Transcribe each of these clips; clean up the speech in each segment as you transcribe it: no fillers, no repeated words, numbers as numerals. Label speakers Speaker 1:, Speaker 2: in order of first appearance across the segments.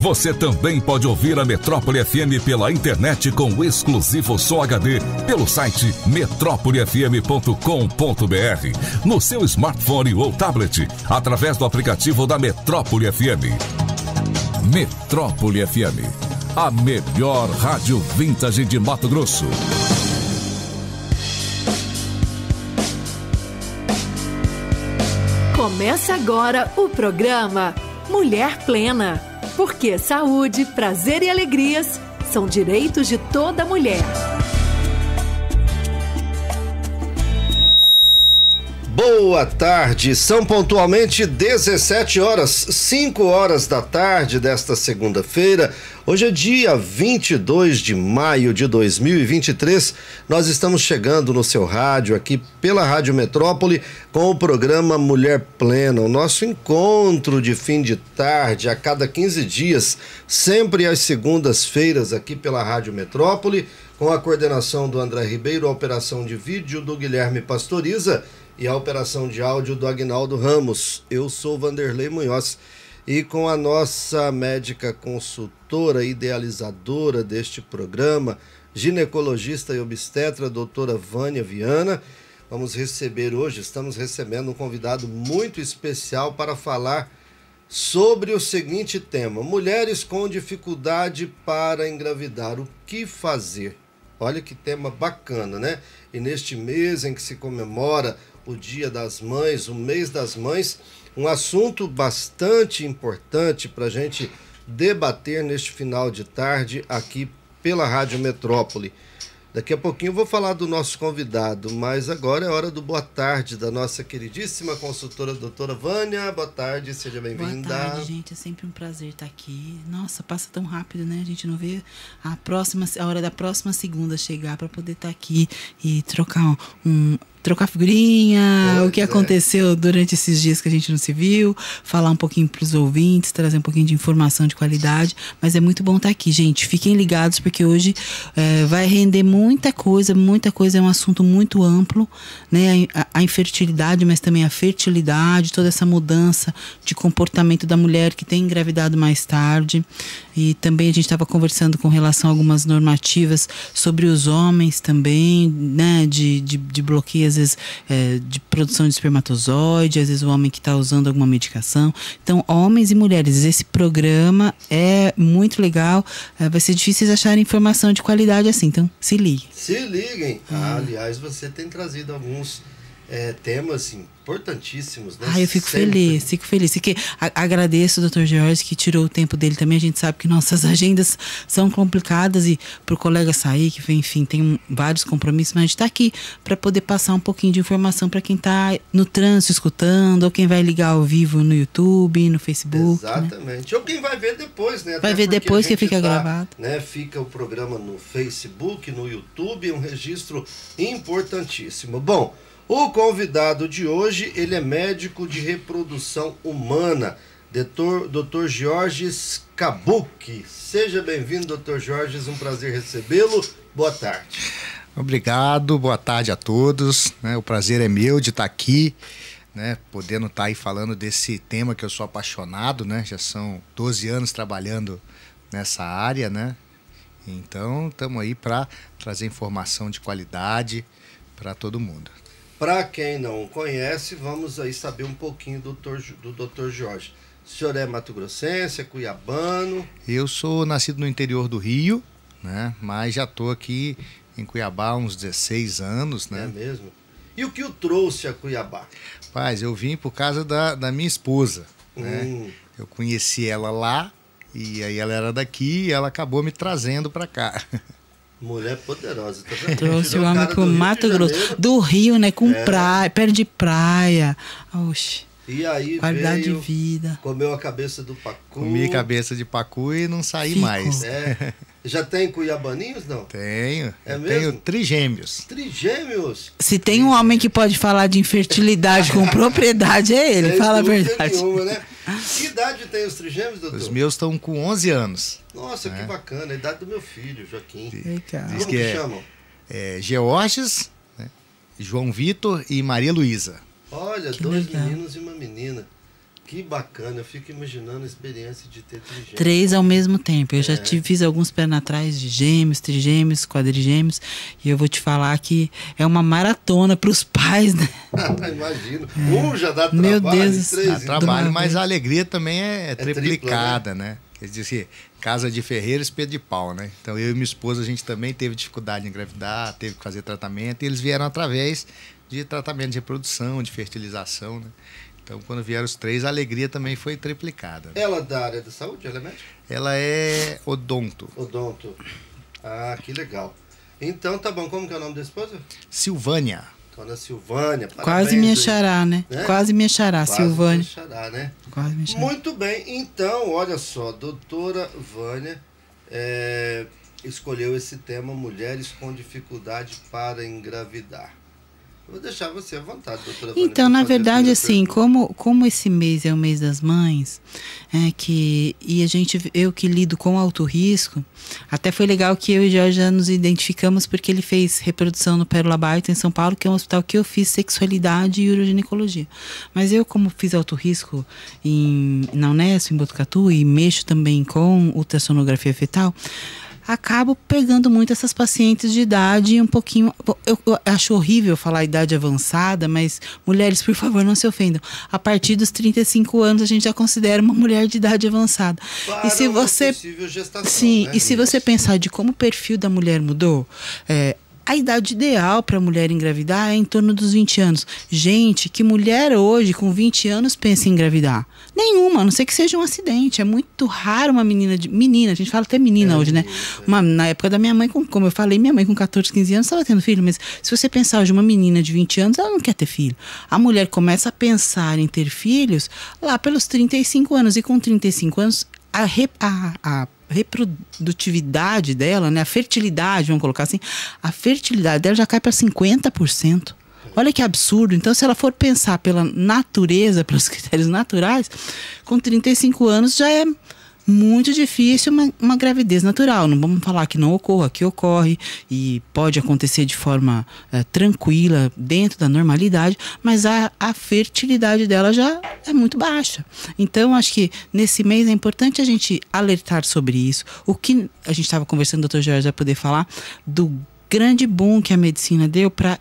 Speaker 1: Você também pode ouvir a Metrópole FM pela internet com o exclusivo Som HD pelo site metrópolefm.com.br, no seu smartphone ou tablet, através do aplicativo da Metrópole FM. Metrópole FM, a melhor rádio vintage de Mato Grosso.
Speaker 2: Começa agora o programa Mulher Plena, porque saúde, prazer e alegrias são direitos de toda mulher.
Speaker 3: Boa tarde, são pontualmente 17 horas, 5 horas da tarde desta segunda-feira. Hoje é dia 22 de maio de 2023. Nós estamos chegando no seu rádio, aqui pela Rádio Metrópole, com o programa Mulher Plena, o nosso encontro de fim de tarde a cada 15 dias, sempre às segundas-feiras aqui pela Rádio Metrópole, com a coordenação do André Ribeiro, a operação de vídeo do Guilherme Pastoriza e a operação de áudio do Agnaldo Ramos. Eu sou Vanderlei Munhoz e com a nossa médica consultora, idealizadora deste programa, ginecologista e obstetra, doutora Vânia Viana, estamos recebendo um convidado muito especial para falar sobre o seguinte tema: mulheres com dificuldade para engravidar, o que fazer? Olha que tema bacana, né? E neste mês em que se comemora o Dia das Mães, o Mês das Mães, um assunto bastante importante para a gente debater neste final de tarde aqui pela Rádio Metrópole. Daqui a pouquinho eu vou falar do nosso convidado, mas agora é hora do boa tarde da nossa queridíssima consultora doutora Vânia. Boa tarde, seja bem-vinda.
Speaker 4: Boa tarde, gente, é sempre um prazer estar aqui. Nossa, passa tão rápido, né? A gente não vê a hora da próxima segunda chegar para poder estar aqui e trocar figurinha, o que aconteceu durante esses dias que a gente não se viu, falar um pouquinho para os ouvintes, trazer um pouquinho de informação de qualidade, mas é muito bom estar aqui, gente. Fiquem ligados porque hoje vai render muita coisa, é um assunto muito amplo, né? A infertilidade, mas também a fertilidade, toda essa mudança de comportamento da mulher que tem engravidado mais tarde. E também a gente estava conversando com relação a algumas normativas sobre os homens também, né? De bloqueio, às vezes, de produção de espermatozoide, às vezes o homem que está usando alguma medicação. Então, homens e mulheres, esse programa é muito legal. Vai ser difícil acharem informação de qualidade assim, então se liguem.
Speaker 3: Se liguem. Aliás, você tem trazido alguns temas importantíssimos, né?
Speaker 4: Eu fico feliz. E agradeço ao Dr. Jorge que tirou o tempo dele também. A gente sabe que nossas agendas são complicadas e para o colega sair, que enfim, tem vários compromissos, mas a gente está aqui para poder passar um pouquinho de informação para quem está no trânsito escutando, ou quem vai ligar ao vivo no YouTube, no Facebook.
Speaker 3: Exatamente. Né? Ou quem vai ver depois, né?
Speaker 4: Vai ver depois que fica gravado.
Speaker 3: Né? Fica o programa no Facebook, no YouTube, um registro importantíssimo. Bom, o convidado de hoje, ele é médico de reprodução humana, Dr. Jorges Kabuki. Seja bem-vindo, Dr. Jorges, um prazer recebê-lo. Boa tarde.
Speaker 5: Obrigado, boa tarde a todos. O prazer é meu de estar aqui, né, podendo estar aí falando desse tema que eu sou apaixonado, né? Já são 12 anos trabalhando nessa área, né? Então, estamos aí para trazer informação de qualidade para todo mundo.
Speaker 3: Para quem não conhece, vamos aí saber um pouquinho do Dr. Jorge. O senhor é mato-grossense, é cuiabano?
Speaker 5: Eu sou nascido no interior do Rio, né? Mas já estou aqui em Cuiabá há uns 16 anos, né?
Speaker 3: É mesmo? E o que o trouxe a Cuiabá?
Speaker 5: Rapaz, eu vim por causa da minha esposa, né? Eu conheci ela lá e aí ela era daqui e ela acabou me trazendo para cá.
Speaker 3: Mulher poderosa, tá vendo?
Speaker 4: Trouxe o homem com Mato Grosso, do Rio, né? Com praia, perto de praia. Oxe.
Speaker 3: E aí
Speaker 4: qualidade de vida.
Speaker 3: Comeu a cabeça do pacu.
Speaker 5: Comi cabeça de pacu e não saí mais.
Speaker 3: Já tem cuiabaninhos, não?
Speaker 5: Tenho.
Speaker 3: Mesmo?
Speaker 5: Tenho trigêmeos.
Speaker 3: Trigêmeos?
Speaker 4: Se tem um homem que pode falar de infertilidade com propriedade, é ele. Fala a verdade.
Speaker 3: Nenhuma, né? Que idade tem os trigêmeos, doutor?
Speaker 5: Os meus estão com 11 anos.
Speaker 3: Nossa, que bacana. A idade do meu filho, Joaquim.
Speaker 4: Como
Speaker 3: que chamam?
Speaker 5: Georges, João Vitor e Maria Luísa.
Speaker 3: Olha,
Speaker 4: que
Speaker 3: dois
Speaker 4: legal.
Speaker 3: meninos e uma menina. Que bacana, eu fico imaginando a experiência de ter trigêmeos.
Speaker 4: 3 ao mesmo tempo. Eu já fiz alguns pernatais de gêmeos, trigêmeos, quadrigêmeos, e eu vou te falar que é uma maratona para os pais, né?
Speaker 3: Imagino. Já dá trabalho,
Speaker 4: Meu Deus,
Speaker 3: 3
Speaker 5: Dá trabalho, mas
Speaker 4: vez.
Speaker 5: a alegria também é triplicada,
Speaker 3: tripla,
Speaker 5: né? Quer dizer, casa de ferreiro, espeto de pau, né? Então eu e minha esposa, a gente também teve dificuldade em engravidar, teve que fazer tratamento, e eles vieram através de tratamento de reprodução, de fertilização, né? Então, quando vieram os 3, a alegria também foi triplicada. Né?
Speaker 3: Ela é da área da saúde, ela é médica?
Speaker 5: Ela é odonto.
Speaker 3: Odonto. Ah, que legal. Então, tá bom. Como que é o nome da esposa?
Speaker 5: Silvânia.
Speaker 3: Dona Silvânia.
Speaker 4: Quase minha xará, né? Quase minha xará,
Speaker 3: Quase
Speaker 4: Silvânia.
Speaker 3: minha xará, né?
Speaker 4: Quase minha xará.
Speaker 3: Muito bem. Então, olha só. Doutora Vânia escolheu esse tema, mulheres com dificuldade para engravidar. Vou deixar você à vontade, doutora Vânia.
Speaker 4: Então, na verdade, assim, como esse mês é o mês das mães, eu que lido com alto risco, até foi legal que eu e o Jorge já nos identificamos porque ele fez reprodução no Pérola Baita em São Paulo, que é um hospital que eu fiz sexualidade e uroginecologia. Mas eu, como fiz alto risco na Unesp, em Botucatu, e mexo também com ultrassonografia fetal, acabo pegando muito essas pacientes de idade um pouquinho... Eu acho horrível falar idade avançada, mas mulheres, por favor, não se ofendam. A partir dos 35 anos, a gente já considera uma mulher de idade avançada.
Speaker 3: Para
Speaker 4: e se você...
Speaker 3: possível gestação,
Speaker 4: Sim,
Speaker 3: né?
Speaker 4: e se você pensar de como o perfil da mulher mudou... A idade ideal para a mulher engravidar é em torno dos 20 anos. Gente, que mulher hoje com 20 anos pensa em engravidar? Nenhuma, a não ser que seja um acidente. É muito raro uma menina, a gente fala até menina hoje, né? Na época da minha mãe, como eu falei, minha mãe com 14, 15 anos estava tendo filho, mas se você pensar hoje uma menina de 20 anos, ela não quer ter filho. A mulher começa a pensar em ter filhos lá pelos 35 anos, e com 35 anos a reprodutividade dela, né, a fertilidade, vamos colocar assim, a fertilidade dela já cai para 50%. Olha que absurdo. Então, se ela for pensar pela natureza, pelos critérios naturais, com 35 anos já é muito difícil uma gravidez natural. Não vamos falar que não ocorra, que ocorre e pode acontecer de forma tranquila, dentro da normalidade, mas a fertilidade dela já é muito baixa. Então, acho que nesse mês é importante a gente alertar sobre isso. O que a gente estava conversando, o doutor Jorge vai poder falar do grande boom que a medicina deu para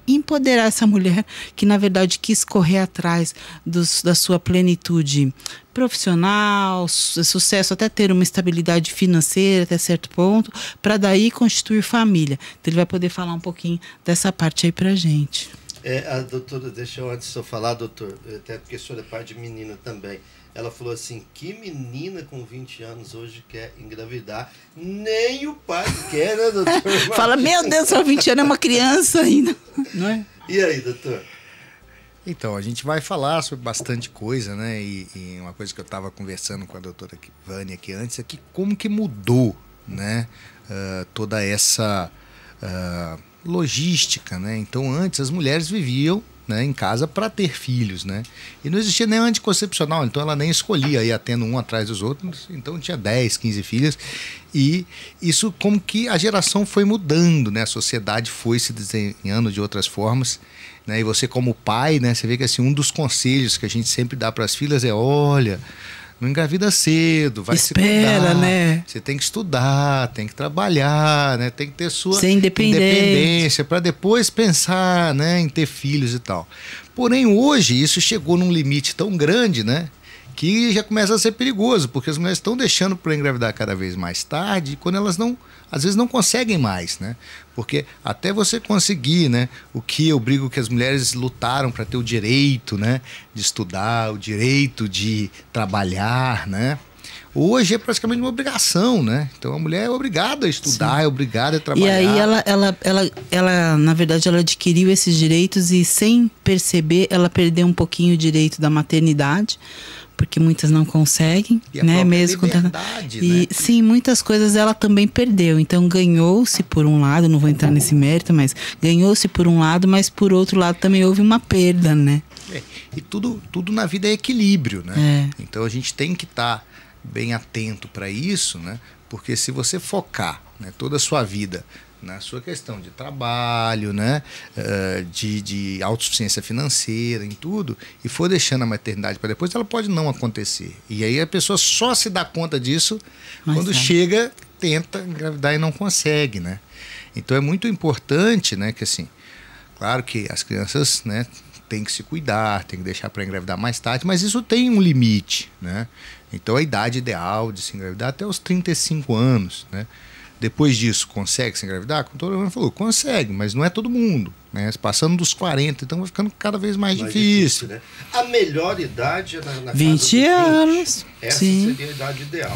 Speaker 4: empoderar essa mulher que, na verdade, quis correr atrás da sua plenitude profissional, sucesso, até ter uma estabilidade financeira até certo ponto, para daí constituir família. Então, ele vai poder falar um pouquinho dessa parte aí pra gente.
Speaker 3: A doutora, deixa eu antes de eu falar, doutor, até porque o senhor é pai de menina também. Ela falou assim, que menina com 20 anos hoje quer engravidar? Nem o pai quer, né, doutor?
Speaker 4: Fala, meu Deus, só 20 anos é uma criança ainda, não é?
Speaker 3: E aí, doutor?
Speaker 5: Então, a gente vai falar sobre bastante coisa, né? E uma coisa que eu estava conversando com a doutora Vânia aqui antes é que como que mudou, né? Toda essa logística, né? Então, antes as mulheres viviam, né, em casa para ter filhos, né? E não existia nem anticoncepcional, então ela nem escolhia, ia tendo um atrás dos outros, então tinha 10, 15 filhas, e isso como que a geração foi mudando, né? A sociedade foi se desenhando de outras formas, né? E você como pai, né, você vê que assim, um dos conselhos que a gente sempre dá para as filhas é, olha, não engravida cedo, vai se cuidar,
Speaker 4: né?
Speaker 5: Você tem que estudar, tem que trabalhar, né? Tem que ter sua
Speaker 4: independência
Speaker 5: para depois pensar, né, em ter filhos e tal. Porém, hoje isso chegou num limite tão grande, né, que já começa a ser perigoso, porque as mulheres estão deixando para engravidar cada vez mais tarde, quando elas não, às vezes não conseguem mais, né? Porque até você conseguir, né, o que eu brigo que as mulheres lutaram para ter o direito, né, de estudar, o direito de trabalhar, né? Hoje é praticamente uma obrigação, né? Então a mulher é obrigada a estudar, é obrigada a trabalhar.
Speaker 4: E aí ela, na verdade, ela adquiriu esses direitos e, sem perceber, ela perdeu um pouquinho o direito da maternidade, porque muitas não conseguem,
Speaker 5: e
Speaker 4: né? Mesmo com
Speaker 5: né?
Speaker 4: Sim, muitas coisas ela também perdeu. Então ganhou-se por um lado, não vou entrar nesse mérito, mas ganhou-se por um lado, mas por outro lado também houve uma perda, né?
Speaker 5: E tudo na vida é equilíbrio, né?
Speaker 4: É.
Speaker 5: Então a gente tem que estar bem atento para isso, né? Porque se você focar, né, toda a sua vida na sua questão de trabalho, né, de autossuficiência financeira, em tudo, e for deixando a maternidade para depois, ela pode não acontecer. E aí a pessoa só se dá conta disso quando chega, tenta engravidar e não consegue, né? Então é muito importante, né, que assim, claro que as crianças, né, têm que se cuidar, tem que deixar para engravidar mais tarde, mas isso tem um limite, né? Então a idade ideal de se engravidar até os 35 anos, né? Depois disso, consegue se engravidar? Como todo mundo falou, consegue, mas não é todo mundo, né? Passando dos 40, então vai ficando cada vez mais difícil.
Speaker 3: Né? A melhor idade é na
Speaker 4: 20 anos.
Speaker 3: Essa
Speaker 4: Sim.
Speaker 3: seria a idade ideal.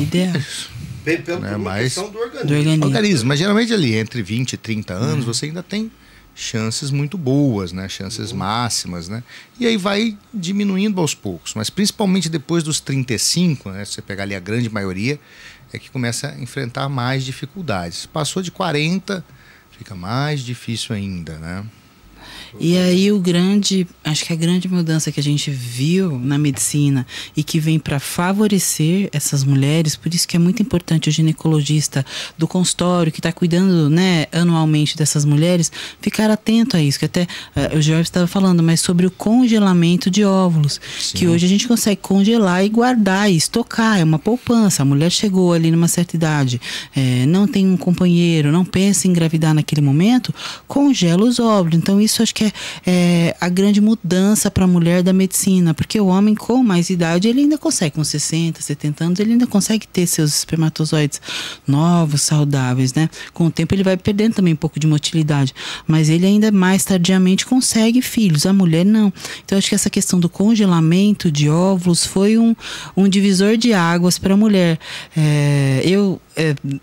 Speaker 3: Pela questão do
Speaker 5: organismo. Mas geralmente ali, entre 20 e 30 anos, você ainda tem chances muito boas, né? Chances máximas, né? E aí vai diminuindo aos poucos, mas principalmente depois dos 35, né? Se você pegar ali a grande maioria, é que começa a enfrentar mais dificuldades. Passou de 40, fica mais difícil ainda, né?
Speaker 4: E aí acho que a grande mudança que a gente viu na medicina e que vem para favorecer essas mulheres, por isso que é muito importante o ginecologista do consultório que está cuidando, né, anualmente dessas mulheres, ficar atento a isso, que até o Jorge estava falando, mas sobre o congelamento de óvulos, Sim. que hoje a gente consegue congelar e guardar e estocar, é uma poupança. A mulher chegou ali numa certa idade, não tem um companheiro, não pensa em engravidar naquele momento, congela os óvulos. Então isso acho que é a grande mudança para a mulher da medicina, porque o homem com mais idade, ele ainda consegue, com 60, 70 anos, ele ainda consegue ter seus espermatozoides novos, saudáveis, né? Com o tempo ele vai perdendo também um pouco de motilidade, mas ele ainda mais tardiamente consegue filhos, a mulher não. Então acho que essa questão do congelamento de óvulos foi um divisor de águas para a mulher. Eu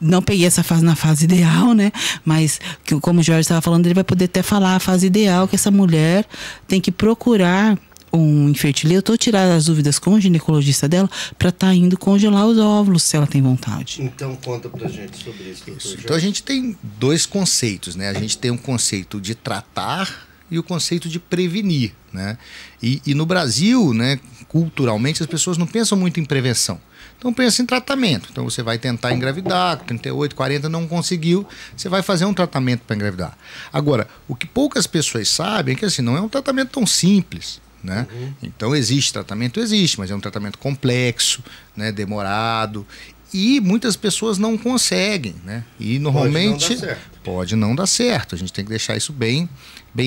Speaker 4: não peguei essa fase na fase ideal, né? Mas, como o Jorge estava falando, ele vai poder até falar a fase ideal, que essa mulher tem que procurar um infertilizante. Eu estou tirando as dúvidas com o ginecologista dela para estar indo congelar os óvulos, se ela tem vontade.
Speaker 3: Então, conta pra gente sobre isso.
Speaker 5: Então, a gente tem dois conceitos, né? A gente tem um conceito de tratar e o conceito de prevenir, né? E no Brasil, né, culturalmente, as pessoas não pensam muito em prevenção. Então pensa em tratamento. Então você vai tentar engravidar, com 38, 40 não conseguiu, você vai fazer um tratamento para engravidar. Agora, o que poucas pessoas sabem é que assim, não é um tratamento tão simples, né? Então existe tratamento, mas é um tratamento complexo, né, demorado. E muitas pessoas não conseguem, né? E normalmente pode não dar certo. A gente tem que deixar isso bem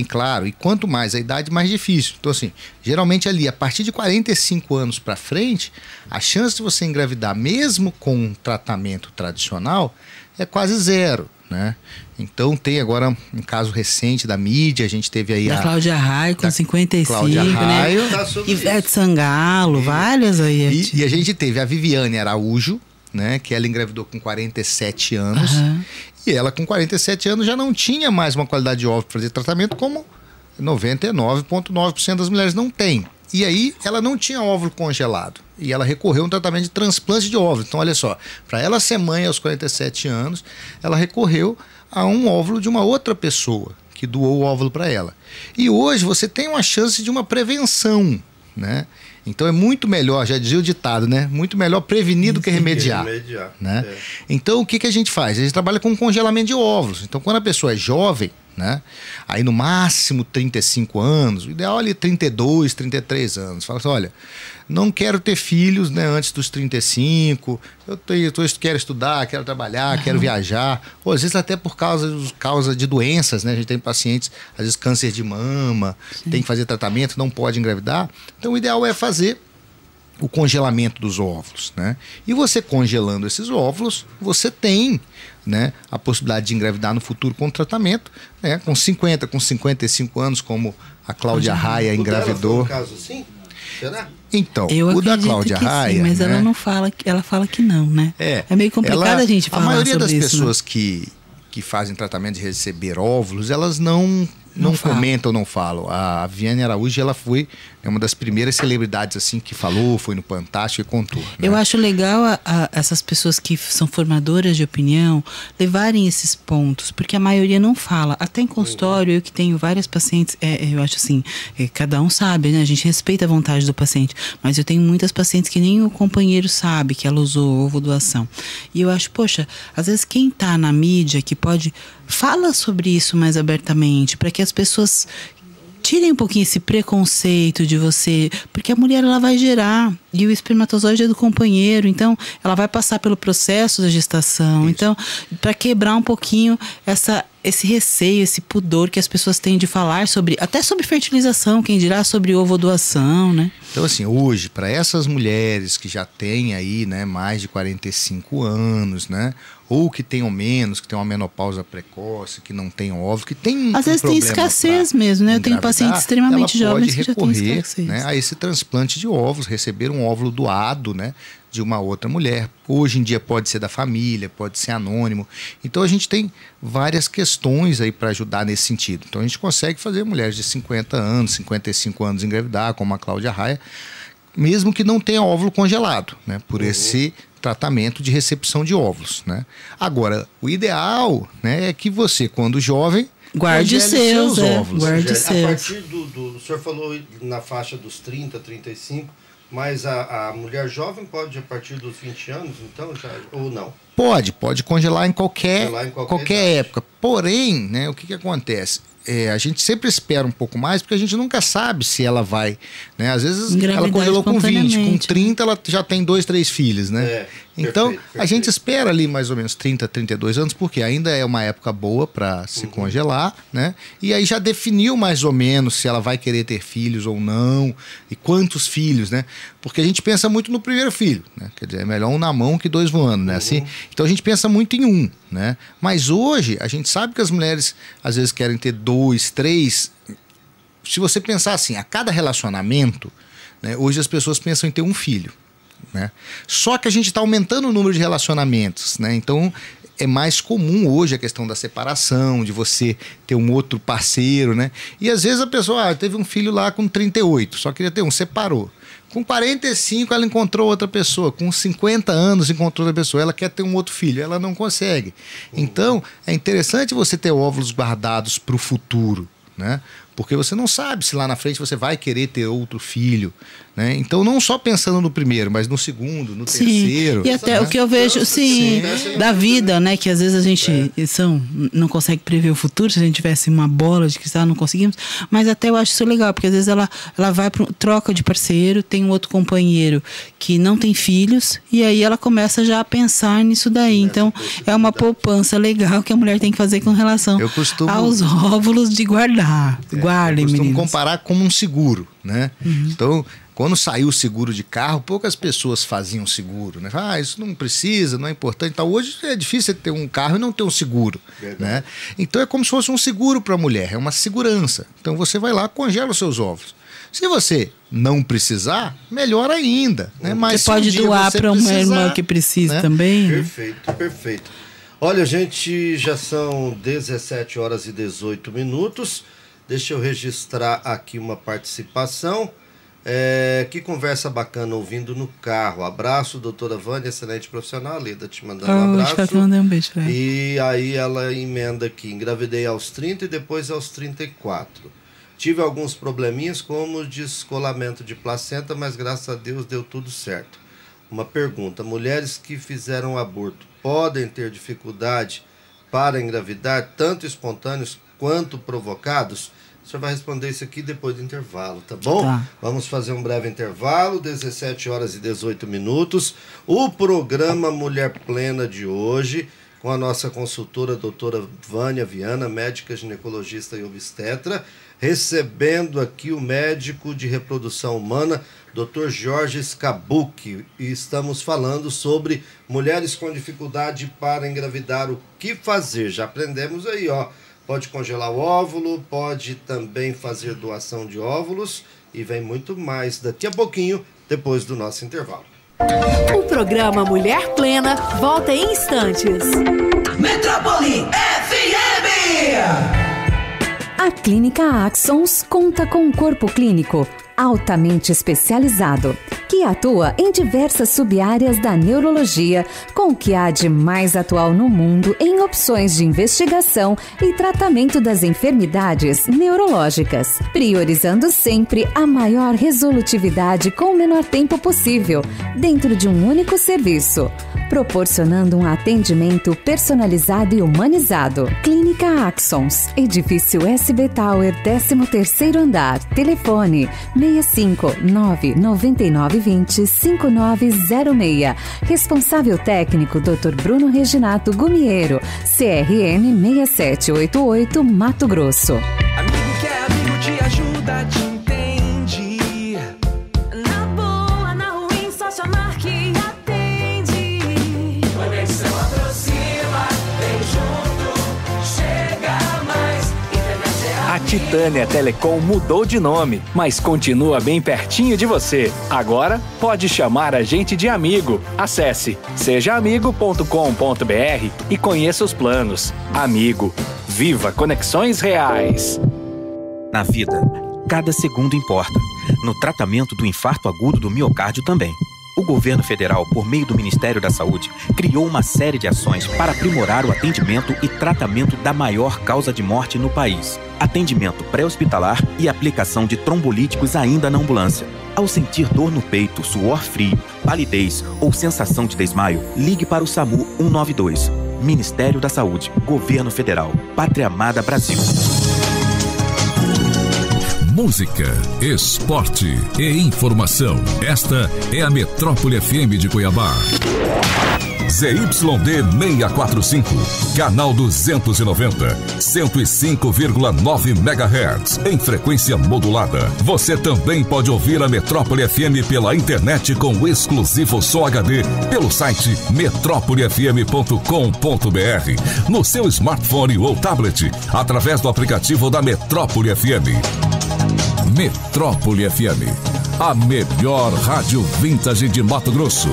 Speaker 5: claro. E quanto mais a idade, mais difícil. Então assim, geralmente ali, a partir de 45 anos para frente, a chance de você engravidar, mesmo com um tratamento tradicional, é quase zero, né? Então tem agora um caso recente da mídia, a gente teve aí
Speaker 4: da Cláudia Raia com 55,
Speaker 5: Cláudia Raia,
Speaker 4: né? Ivete Sangalo, várias aí.
Speaker 5: E a gente teve a Viviane Araújo, né, que ela engravidou com 47 anos, e ela com 47 anos já não tinha mais uma qualidade de óvulo para fazer tratamento, como 99,9% das mulheres não tem. E aí ela não tinha óvulo congelado, e ela recorreu a um tratamento de transplante de óvulo. Então olha só, para ela ser mãe aos 47 anos, ela recorreu a um óvulo de uma outra pessoa, que doou o óvulo para ela. E hoje você tem uma chance de uma prevenção, né? Então é muito melhor, já dizia o ditado, né? Muito melhor prevenir do que remediar. Né? Então o que a gente faz? A gente trabalha com congelamento de óvulos. Então quando a pessoa é jovem, né? Aí no máximo 35 anos, o ideal é ali 32, 33 anos. Fala assim, olha, não quero ter filhos, né, antes dos 35, quero estudar, quero trabalhar, quero viajar, ou às vezes até por causa de doenças, né? A gente tem pacientes, às vezes câncer de mama, tem que fazer tratamento, não pode engravidar. Então o ideal é fazer o congelamento dos óvulos, né? E você congelando esses óvulos, você tem, né, a possibilidade de engravidar no futuro com tratamento, né, com 50, com 55 anos, como a Cláudia Raia engravidou.
Speaker 3: O dela foi um caso assim? Será?
Speaker 5: Então,
Speaker 4: o
Speaker 5: da Cláudia Raia,
Speaker 4: sim, mas
Speaker 5: né,
Speaker 4: ela não fala, ela fala que não, né? É meio complicado a gente falar sobre isso.
Speaker 5: A maioria das pessoas, né, que fazem tratamento de receber óvulos, elas não não comentam, não falam. A Viviane Araújo, ela foi uma das primeiras celebridades assim que falou, foi no Fantástico e contou. Né?
Speaker 4: Eu acho legal essas pessoas que são formadoras de opinião levarem esses pontos, porque a maioria não fala. Até em consultório, eu que tenho várias pacientes, eu acho assim, cada um sabe, né? A gente respeita a vontade do paciente, mas eu tenho muitas pacientes que nem o companheiro sabe que ela usou ovodoação. E eu acho, poxa, às vezes quem tá na mídia que pode, fala sobre isso mais abertamente, para que as pessoas tirem um pouquinho esse preconceito de você, porque a mulher ela vai gerar e o espermatozoide é do companheiro, então ela vai passar pelo processo da gestação. Isso. Então, para quebrar um pouquinho esse receio, esse pudor que as pessoas têm de falar até sobre fertilização, quem dirá sobre ovodoação, né?
Speaker 5: Então, assim, hoje, para essas mulheres que já têm aí, né, mais de 45 anos, né, ou que tenham menos, que tenham uma menopausa precoce, que não tenham óvulo, que tem
Speaker 4: às vezes tem escassez mesmo, né? Eu tenho pacientes extremamente jovens que já têm escassez.
Speaker 5: Né, a esse transplante de óvulos, receber um óvulo doado, né, de uma outra mulher. Hoje em dia pode ser da família, pode ser anônimo. Então a gente tem várias questões aí para ajudar nesse sentido. Então a gente consegue fazer mulheres de 50 anos, 55 anos engravidar, como a Cláudia Raia, mesmo que não tenha óvulo congelado, né, por esse tratamento de recepção de óvulos, né? Agora, o ideal, né, é que você, quando jovem,
Speaker 4: guarde seus óvulos. Guarde
Speaker 3: seus. A partir o senhor falou na faixa dos 30, 35, mas a mulher jovem pode a partir dos 20 anos, então, já, ou não?
Speaker 5: Pode congelar em qualquer época. Porém, né, o que acontece? A gente sempre espera um pouco mais, porque a gente nunca sabe se ela vai, né? Às vezes ela congelou com 20, com 30 ela já tem 2, 3 filhos, né? Então, perfeito. A gente espera ali mais ou menos 30, 32 anos, porque ainda é uma época boa para se congelar, né? E aí já definiu mais ou menos se ela vai querer ter filhos ou não, e quantos filhos, né? Porque a gente pensa muito no primeiro filho, né? Quer dizer, é melhor um na mão que 2 voando, né? Assim, então a gente pensa muito em um, né? Mas hoje, a gente sabe que as mulheres às vezes querem ter 2, 3. Se você pensar assim, a cada relacionamento, né, hoje as pessoas pensam em ter um filho, né? Só que a gente está aumentando o número de relacionamentos, né? Então é mais comum hoje a questão da separação, de você ter um outro parceiro, né? E às vezes a pessoa teve um filho lá com 38, só queria ter um, separou. Com 45 ela encontrou outra pessoa, com 50 anos encontrou outra pessoa, ela quer ter um outro filho, ela não consegue. Então é interessante você ter óvulos guardados para o futuro, né? Porque você não sabe se lá na frente você vai querer ter outro filho, né? Então não só pensando no primeiro, mas no segundo, no terceiro.
Speaker 4: E até o que eu vejo, da vida, né? Que às vezes a gente não consegue prever o futuro, se a gente tivesse uma bola de cristal, não conseguimos. Mas até eu acho isso legal, porque às vezes ela vai para troca de parceiro, tem um outro companheiro que não tem filhos, e aí ela começa já a pensar nisso daí. Então é uma poupança legal que a mulher tem que fazer com relação aos óvulos de guardar. Guardem, meninos.
Speaker 5: Eu costumo comparar como um seguro, né? Então, quando saiu o seguro de carro, poucas pessoas faziam seguro, né? Isso não precisa, não é importante. Então, hoje é difícil ter um carro e não ter um seguro, né? Então, é como se fosse um seguro para a mulher, é uma segurança. Então, você vai lá, congela os seus óvulos. Se você não precisar, melhor ainda, né? Mas
Speaker 4: você pode doar para uma irmã que precisa, né? Também.
Speaker 3: Perfeito, perfeito. Olha, gente, já são 17 horas e 18 minutos. Deixa eu registrar aqui uma participação. Que conversa bacana ouvindo no carro. Abraço, doutora Vânia, excelente profissional. Lida te mandando um abraço.
Speaker 4: Um beijo,
Speaker 3: e aí ela emenda aqui: engravidei aos 30 e depois aos 34. Tive alguns probleminhas como descolamento de placenta, mas graças a Deus deu tudo certo. Uma pergunta: mulheres que fizeram aborto podem ter dificuldade para engravidar, tanto espontâneos quanto provocados? O senhor vai responder isso aqui depois do intervalo, tá bom?
Speaker 4: Tá.
Speaker 3: Vamos fazer um breve intervalo, 17 horas e 18 minutos. O programa Mulher Plena de hoje, com a nossa consultora doutora Vânia Viana, médica ginecologista e obstetra, recebendo aqui o médico de reprodução humana, Dr. Jorge Scabucchi, e estamos falando sobre mulheres com dificuldade para engravidar, o que fazer. Já aprendemos aí, ó. Pode congelar o óvulo, pode também fazer doação de óvulos e vem muito mais daqui a pouquinho, depois do nosso intervalo.
Speaker 2: O programa Mulher Plena volta em instantes.
Speaker 6: Metrópole FM! A Clínica Axons conta com um corpo clínico altamente especializado, que atua em diversas sub-áreas da neurologia, com o que há de mais atual no mundo em opções de investigação e tratamento das enfermidades neurológicas, priorizando sempre a maior resolutividade com o menor tempo possível, dentro de um único serviço, proporcionando um atendimento personalizado e humanizado. Clínica Axons, Edifício SB Tower, 13º andar, telefone 65-99920-5906. Responsável técnico Dr. Bruno Reginato Gumiero, CRM 6788, Mato Grosso.
Speaker 7: Amigo que é amigo te ajuda, te entende. Na boa, na ruim, só chamar que atende. Conexão aproxima, vem junto, chega mais. Internet é
Speaker 8: A Titânia Telecom mudou de nome, mas continua bem pertinho de você. Agora, pode chamar a gente de amigo. Acesse sejaamigo.com.br e conheça os planos. Amigo, viva conexões reais.
Speaker 9: Na vida, cada segundo importa. No tratamento do infarto agudo do miocárdio também. O governo federal, por meio do Ministério da Saúde, criou uma série de ações para aprimorar o atendimento e tratamento da maior causa de morte no país. Atendimento pré-hospitalar e aplicação de trombolíticos ainda na ambulância. Ao sentir dor no peito, suor frio, palidez ou sensação de desmaio, ligue para o SAMU 192. Ministério da Saúde, Governo Federal, Pátria Amada Brasil.
Speaker 1: Música, esporte e informação. Esta é a Metrópole FM de Cuiabá. ZYD 645, canal 290, 105,9 MHz, em frequência modulada. Você também pode ouvir a Metrópole FM pela internet com o exclusivo Som HD, pelo site metrópolefm.com.br, no seu smartphone ou tablet, através do aplicativo da Metrópole FM. Metrópole FM, a melhor rádio vintage de Mato Grosso.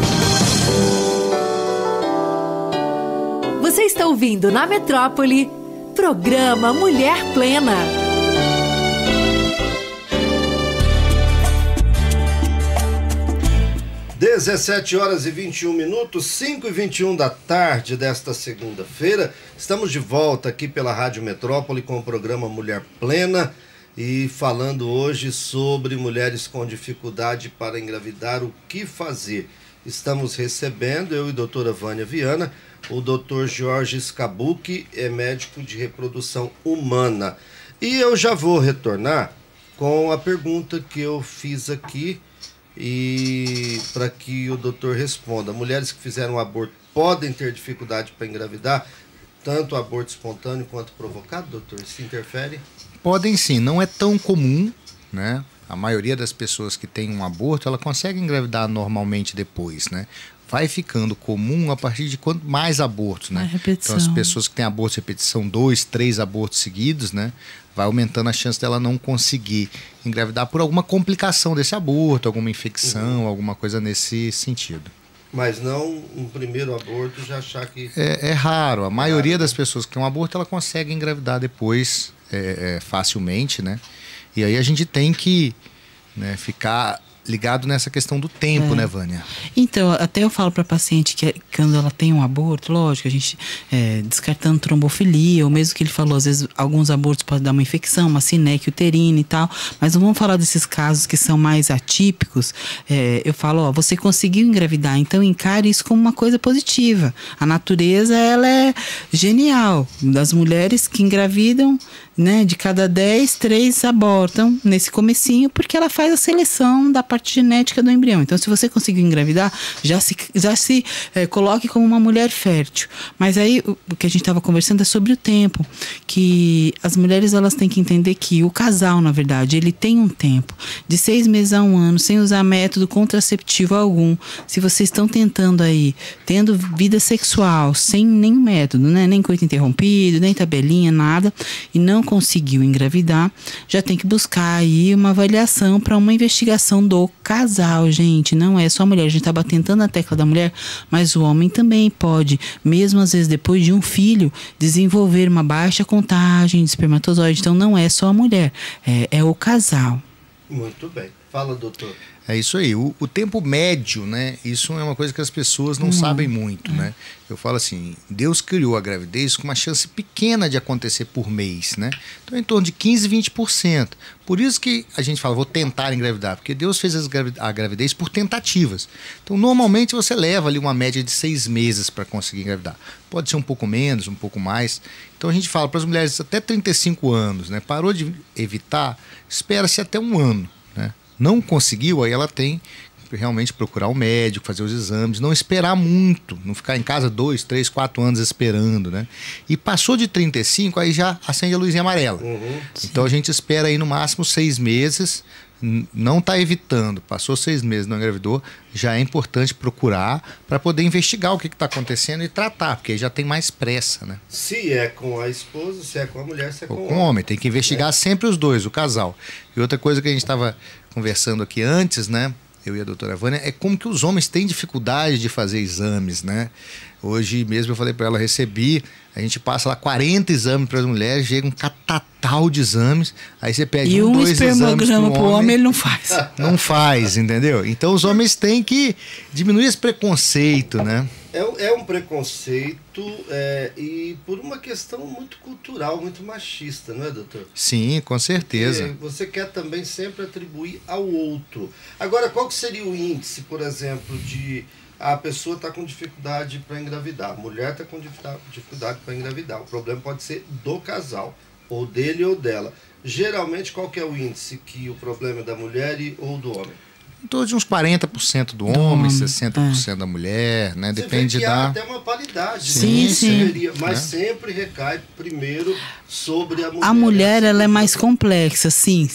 Speaker 2: Você está ouvindo na Metrópole, programa Mulher Plena.
Speaker 3: (17h21), 5h21 da tarde desta segunda-feira. Estamos de volta aqui pela Rádio Metrópole com o programa Mulher Plena e falando hoje sobre mulheres com dificuldade para engravidar, o que fazer. Estamos recebendo, eu e a doutora Vânia Viana, o doutor Jorge Scabucchi, é médico de reprodução humana. E eu já vou retornar com a pergunta que eu fiz aqui e para que o doutor responda. Mulheres que fizeram aborto podem ter dificuldade para engravidar, tanto aborto espontâneo quanto provocado, doutor? Se interfere?
Speaker 5: Podem sim, não é tão comum, né? A maioria das pessoas que tem um aborto, ela consegue engravidar normalmente depois, né? Vai ficando comum a partir de quanto mais abortos, né? Então as pessoas que têm aborto de repetição, 2, 3 abortos seguidos, né? Vai aumentando a chance dela não conseguir engravidar por alguma complicação desse aborto, alguma infecção, alguma coisa nesse sentido.
Speaker 3: Mas não um primeiro aborto já achar que...
Speaker 5: É raro. A maioria das pessoas que têm um aborto, ela consegue engravidar depois facilmente, né? E aí a gente tem que, né, ficar ligado nessa questão do tempo, né, Vânia?
Speaker 4: Então, até eu falo para a paciente que quando ela tem um aborto, lógico, a gente descartando trombofilia, ou mesmo que ele falou, às vezes alguns abortos podem dar uma infecção, uma sineque uterina e tal, mas não vamos falar desses casos que são mais atípicos. Eu falo, você conseguiu engravidar, então encare isso como uma coisa positiva. A natureza, ela é genial. Das mulheres que engravidam, né, de cada 10, 3 abortam nesse comecinho, porque ela faz a seleção da parte genética do embrião. Então, se você conseguiu engravidar, já se coloque como uma mulher fértil. Mas aí, o que a gente estava conversando é sobre o tempo, que as mulheres, elas têm que entender que o casal, na verdade, ele tem um tempo de 6 meses a 1 ano, sem usar método contraceptivo algum. Se vocês estão tentando aí, tendo vida sexual, sem nenhum método, né, nem coito interrompido, nem tabelinha, nada, e não conseguiu engravidar, já tem que buscar aí uma avaliação para uma investigação do casal, gente. Não é só a mulher. A gente tá tentando a tecla da mulher, mas o homem também pode, mesmo às vezes depois de um filho, desenvolver uma baixa contagem de espermatozoide. Então não é só a mulher, é o casal.
Speaker 3: Muito bem. Fala, doutor.
Speaker 5: É isso aí. O tempo médio, né? Isso é uma coisa que as pessoas não sabem muito, né? Eu falo assim, Deus criou a gravidez com uma chance pequena de acontecer por mês, né? Então, em torno de 15, 20%. Por isso que a gente fala, vou tentar engravidar, porque Deus fez a gravidez por tentativas. Então, normalmente você leva ali uma média de 6 meses para conseguir engravidar. Pode ser um pouco menos, um pouco mais. Então, a gente fala para as mulheres até 35 anos, né? Parou de evitar, espera-se até um ano, né? Não conseguiu, aí ela tem que realmente procurar um médico, fazer os exames, não esperar muito, não ficar em casa 2, 3, 4 anos esperando, né? E passou de 35, aí já acende a luzinha amarela. Então a gente espera aí no máximo 6 meses, não está evitando, passou 6 meses, não engravidou, já é importante procurar para poder investigar o que está acontecendo e tratar, porque aí já tem mais pressa, né?
Speaker 3: Se é com a esposa, se é com a mulher, se é com o
Speaker 5: homem. Tem que investigar sempre os dois, o casal. E outra coisa que a gente estava conversando aqui antes, né, eu e a doutora Vânia, é como que os homens têm dificuldade de fazer exames, né? Hoje mesmo eu falei para ela, recebi, a gente passa lá 40 exames para as mulheres, chega um catatal de exames, aí você pede
Speaker 4: e
Speaker 5: 2 exames
Speaker 4: espermograma pro homem ele não faz.
Speaker 5: Não faz, entendeu? Então os homens têm que diminuir esse preconceito, né?
Speaker 3: É um preconceito e por uma questão muito cultural, muito machista, não é, doutor?
Speaker 5: Sim, com certeza.
Speaker 3: Porque você quer também sempre atribuir ao outro. Agora, qual que seria o índice, por exemplo, de a pessoa está com dificuldade para engravidar, a mulher está com dificuldade para engravidar, o problema pode ser do casal, ou dele ou dela. Geralmente, qual que é o índice que o problema é da mulher ou do homem?
Speaker 5: Em torno de uns 40% do homem, 60% da mulher, né? Depende da...
Speaker 3: até uma paridade,
Speaker 4: sim,
Speaker 3: né?
Speaker 4: sim.
Speaker 3: Mas sempre recai primeiro sobre a mulher.
Speaker 4: A mulher, ela é mais complexa, sim.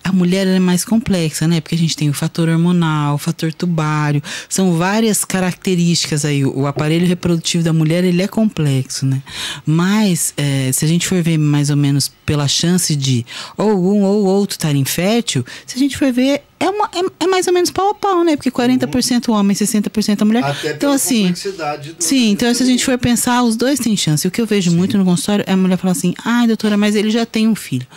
Speaker 4: A mulher ela é mais complexa, né? Porque a gente tem o fator hormonal, o fator tubário, são várias características aí. O aparelho reprodutivo da mulher, ele é complexo, né? Mas, se a gente for ver mais ou menos pela chance de ou um ou outro estar infértil, se a gente for ver, é mais ou menos pau a pau, né? Porque 40% homem, 60% a mulher.
Speaker 3: Até
Speaker 4: então, assim, então se a gente for pensar, os dois têm chance. O que eu vejo muito no consultório é a mulher falar assim, ai, doutora, mas ele já tem um filho.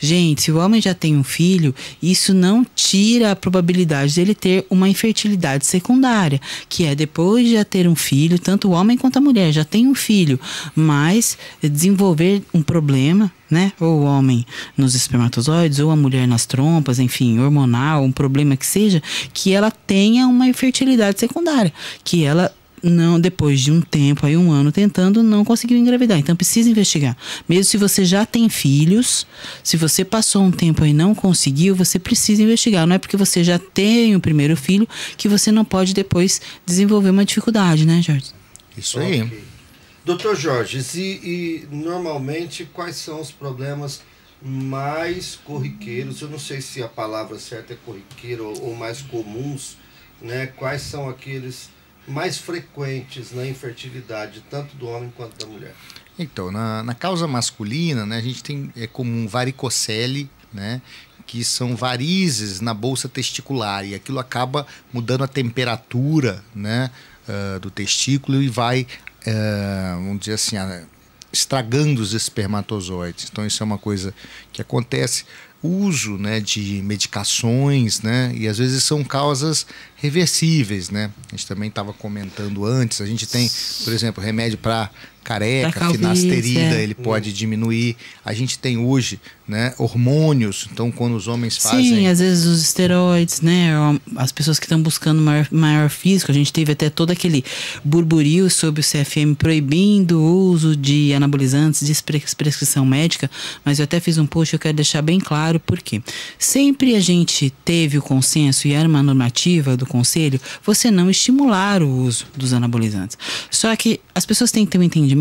Speaker 4: Gente, se o homem já tem um filho, isso não tira a probabilidade dele ter uma infertilidade secundária, que é depois de já ter um filho, tanto o homem quanto a mulher já tem um filho, mas desenvolver um problema, né? Ou o homem nos espermatozoides, ou a mulher nas trompas, enfim, hormonal, um problema que seja, que ela tenha uma infertilidade secundária, que ela não, depois de um tempo, aí 1 ano tentando, não conseguiu engravidar. Então precisa investigar. Mesmo se você já tem filhos, se você passou um tempo e não conseguiu, você precisa investigar. Não é porque você já tem o primeiro filho que você não pode depois desenvolver uma dificuldade, né, Jorge?
Speaker 5: Isso aí.
Speaker 3: Okay. Doutor Jorge, e normalmente quais são os problemas mais corriqueiros? Eu não sei se a palavra certa é corriqueiro ou mais comuns, né? Quais são aqueles mais frequentes na infertilidade, tanto do homem quanto da mulher?
Speaker 5: Então, na causa masculina, né, a gente tem comum varicocele, né, que são varizes na bolsa testicular, e aquilo acaba mudando a temperatura, né, do testículo e vai, vamos dizer assim, estragando os espermatozoides. Então isso é uma coisa que acontece. O uso, né, de medicações, né, e às vezes são causas reversíveis, né? A gente também estava comentando antes, a gente tem, por exemplo, remédio para careca, finasterida, ele pode diminuir. A gente tem hoje, né, hormônios, então quando os homens fazem...
Speaker 4: Sim, às vezes os esteroides, né, as pessoas que estão buscando maior físico, a gente teve até todo aquele burburinho sobre o CFM proibindo o uso de anabolizantes de prescrição médica, mas eu até fiz um post, eu quero deixar bem claro porque sempre a gente teve o consenso e era uma normativa do conselho, você não estimular o uso dos anabolizantes. Só que as pessoas têm que ter um entendimento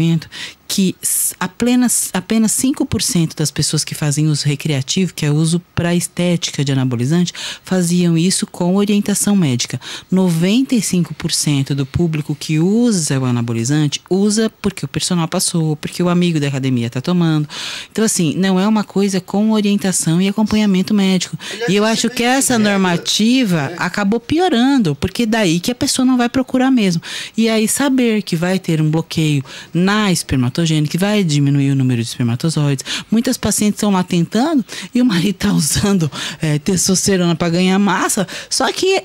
Speaker 4: que apenas 5% das pessoas que fazem uso recreativo, que é uso para estética de anabolizante, faziam isso com orientação médica. 95% do público que usa o anabolizante usa porque o personal passou, porque o amigo da academia está tomando. Então, assim, não é uma coisa com orientação e acompanhamento médico. E eu acho que essa normativa acabou piorando, porque daí que a pessoa não vai procurar mesmo. E aí saber que vai ter um bloqueio na espermatogênese, que vai diminuir o número de espermatozoides. Muitas pacientes estão lá tentando e o marido está usando testosterona para ganhar massa, só que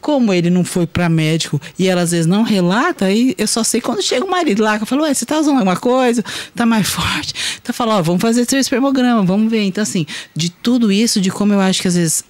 Speaker 4: como ele não foi para médico e ela às vezes não relata, aí eu só sei quando chega o marido lá, que eu falo, ué, você tá usando alguma coisa? Tá mais forte? Então eu falo, ó, vamos fazer seu espermograma, vamos ver. Então assim, de tudo isso, de como eu acho que às vezes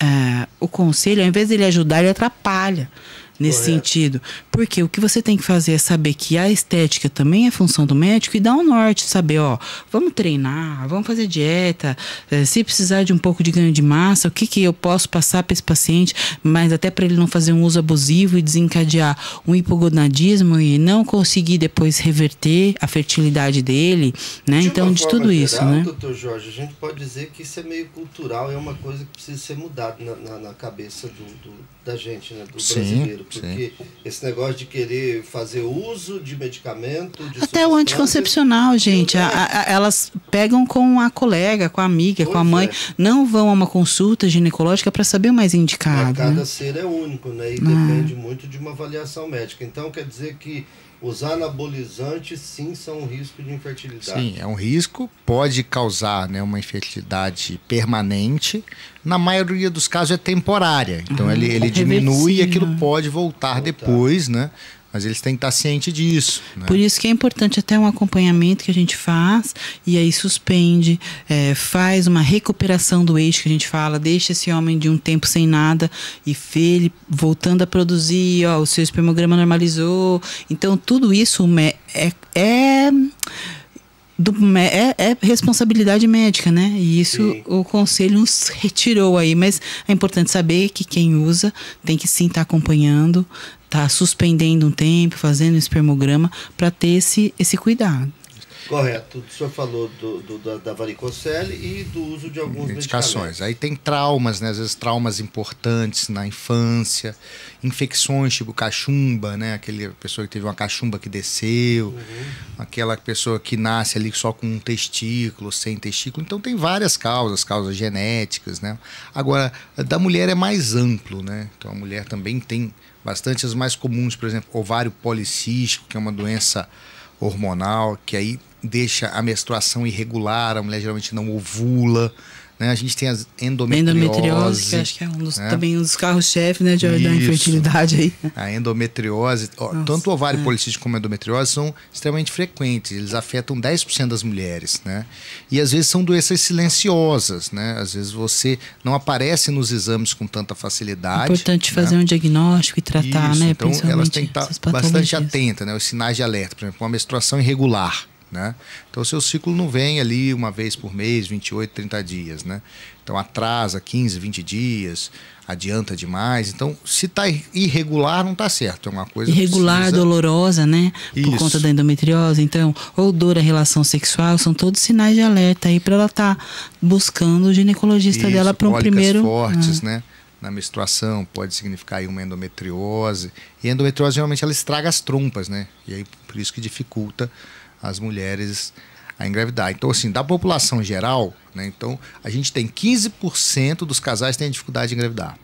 Speaker 4: o conselho, ao invés dele ajudar, ele atrapalha. Nesse sentido. Porque o que você tem que fazer é saber que a estética também é função do médico e dar um norte, saber, ó, vamos treinar, vamos fazer dieta, se precisar de um pouco de ganho de massa, o que eu posso passar para esse paciente, mas até para ele não fazer um uso abusivo e desencadear um hipogonadismo e não conseguir depois reverter a fertilidade dele, né? Então, de tudo isso, né?
Speaker 3: Doutor Jorge, a gente pode dizer que isso é meio cultural, é uma coisa que precisa ser mudada na cabeça da gente, né? Do brasileiro. Porque esse negócio de querer fazer uso de medicamento...
Speaker 4: Até o anticoncepcional, gente. Elas pegam com a colega, com a amiga, com a mãe. Não vão a uma consulta ginecológica para saber o mais indicado.
Speaker 3: Mas cada ser é único, né? E depende muito de uma avaliação médica. Então, quer dizer que usar anabolizantes, sim, são um risco de infertilidade.
Speaker 5: Sim, é um risco, pode causar, né, uma infertilidade permanente. Na maioria dos casos é temporária. Então ele diminui e aquilo pode voltar depois, né? Mas eles têm que estar cientes disso, né?
Speaker 4: Por isso que é importante até um acompanhamento que a gente faz e aí suspende, faz uma recuperação do eixo que a gente fala, deixa esse homem de um tempo sem nada e ele voltando a produzir, ó, o seu espermograma normalizou. Então tudo isso é responsabilidade médica, né? E isso o conselho nos retirou aí, mas é importante saber que quem usa tem que sim estar acompanhando, tá suspendendo um tempo, fazendo um espermograma para ter esse cuidado.
Speaker 3: Correto. O senhor falou da varicocele e do uso de alguns medicações.
Speaker 5: Aí tem traumas, né? Às vezes traumas importantes na infância, infecções tipo cachumba, né? Aquela pessoa que teve uma cachumba que desceu, aquela pessoa que nasce ali só com um testículo, sem testículo. Então tem várias causas genéticas, né? Agora, da mulher é mais amplo, né? Então a mulher também tem bastante as mais comuns, por exemplo, ovário policístico, que é uma doença hormonal, que aí deixa a menstruação irregular, a mulher geralmente não ovula, né? A gente tem a endometriose,
Speaker 4: que acho que é também um dos carros-chefe, né, da infertilidade aí.
Speaker 5: A endometriose, tanto o ovário policístico como a endometriose são extremamente frequentes, eles afetam 10% das mulheres, né? E às vezes são doenças silenciosas, né? Às vezes você não aparece nos exames com tanta facilidade. É
Speaker 4: importante fazer um diagnóstico e tratar, né?
Speaker 5: Então elas têm que estar bastante atentas, né? Os sinais de alerta, por exemplo, uma menstruação irregular, né? Então o seu ciclo não vem ali uma vez por mês, 28, 30 dias, né? Então atrasa 15, 20 dias, adianta demais. Então se está irregular, não está certo, é uma coisa
Speaker 4: irregular, dolorosa, né? Por conta da endometriose. Então, ou dor à relação sexual, são todos sinais de alerta aí para ela estar buscando o ginecologista dela para um primeiro...
Speaker 5: fortes, né? Na menstruação pode significar aí uma endometriose. E a endometriose geralmente ela estraga as trompas, né? E aí por isso que dificulta as mulheres a engravidar. Então, assim, da população geral, né, então, a gente tem 15% dos casais têm dificuldade de engravidar.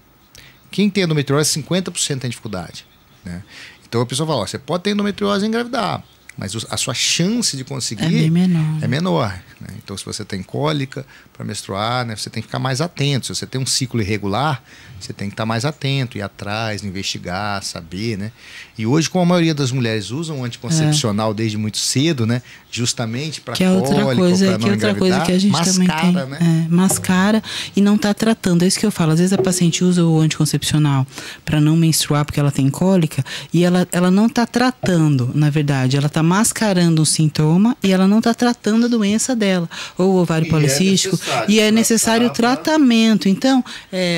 Speaker 5: Quem tem endometriose, 50% tem dificuldade, né? Então, a pessoa fala, ó, você pode ter endometriose e engravidar, mas a sua chance de conseguir é menor, né? Então, se você tem cólica para menstruar, né, você tem que ficar mais atento. Se você tem um ciclo irregular, você tem que estar mais atento, ir atrás, investigar, saber, né? E hoje, como a maioria das mulheres usam o anticoncepcional desde muito cedo, né? Justamente para cólica, para não engravidar,
Speaker 4: outra coisa que a gente mascara, também tem, né? Mascara e não está tratando. É isso que eu falo. Às vezes a paciente usa o anticoncepcional para não menstruar porque ela tem cólica e ela não está tratando, na verdade. Ela está mascarando um sintoma e ela não está tratando a doença dela. Ou o ovário policístico. E é necessário tratamento. Então,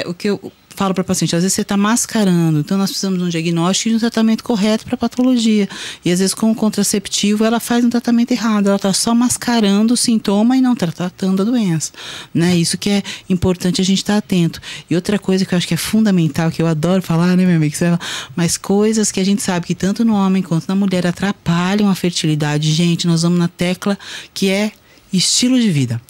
Speaker 4: o que eu falo para a paciente, às vezes você está mascarando, então nós precisamos de um diagnóstico e de um tratamento correto para a patologia. E às vezes com o contraceptivo ela faz um tratamento errado, ela está só mascarando o sintoma e não está tratando a doença, né? Isso que é importante a gente estar atento. E outra coisa que eu acho que é fundamental, que eu adoro falar, né, meu amigo? Mas coisas que a gente sabe que tanto no homem quanto na mulher atrapalham a fertilidade. Gente, nós vamos na tecla que é estilo de vida.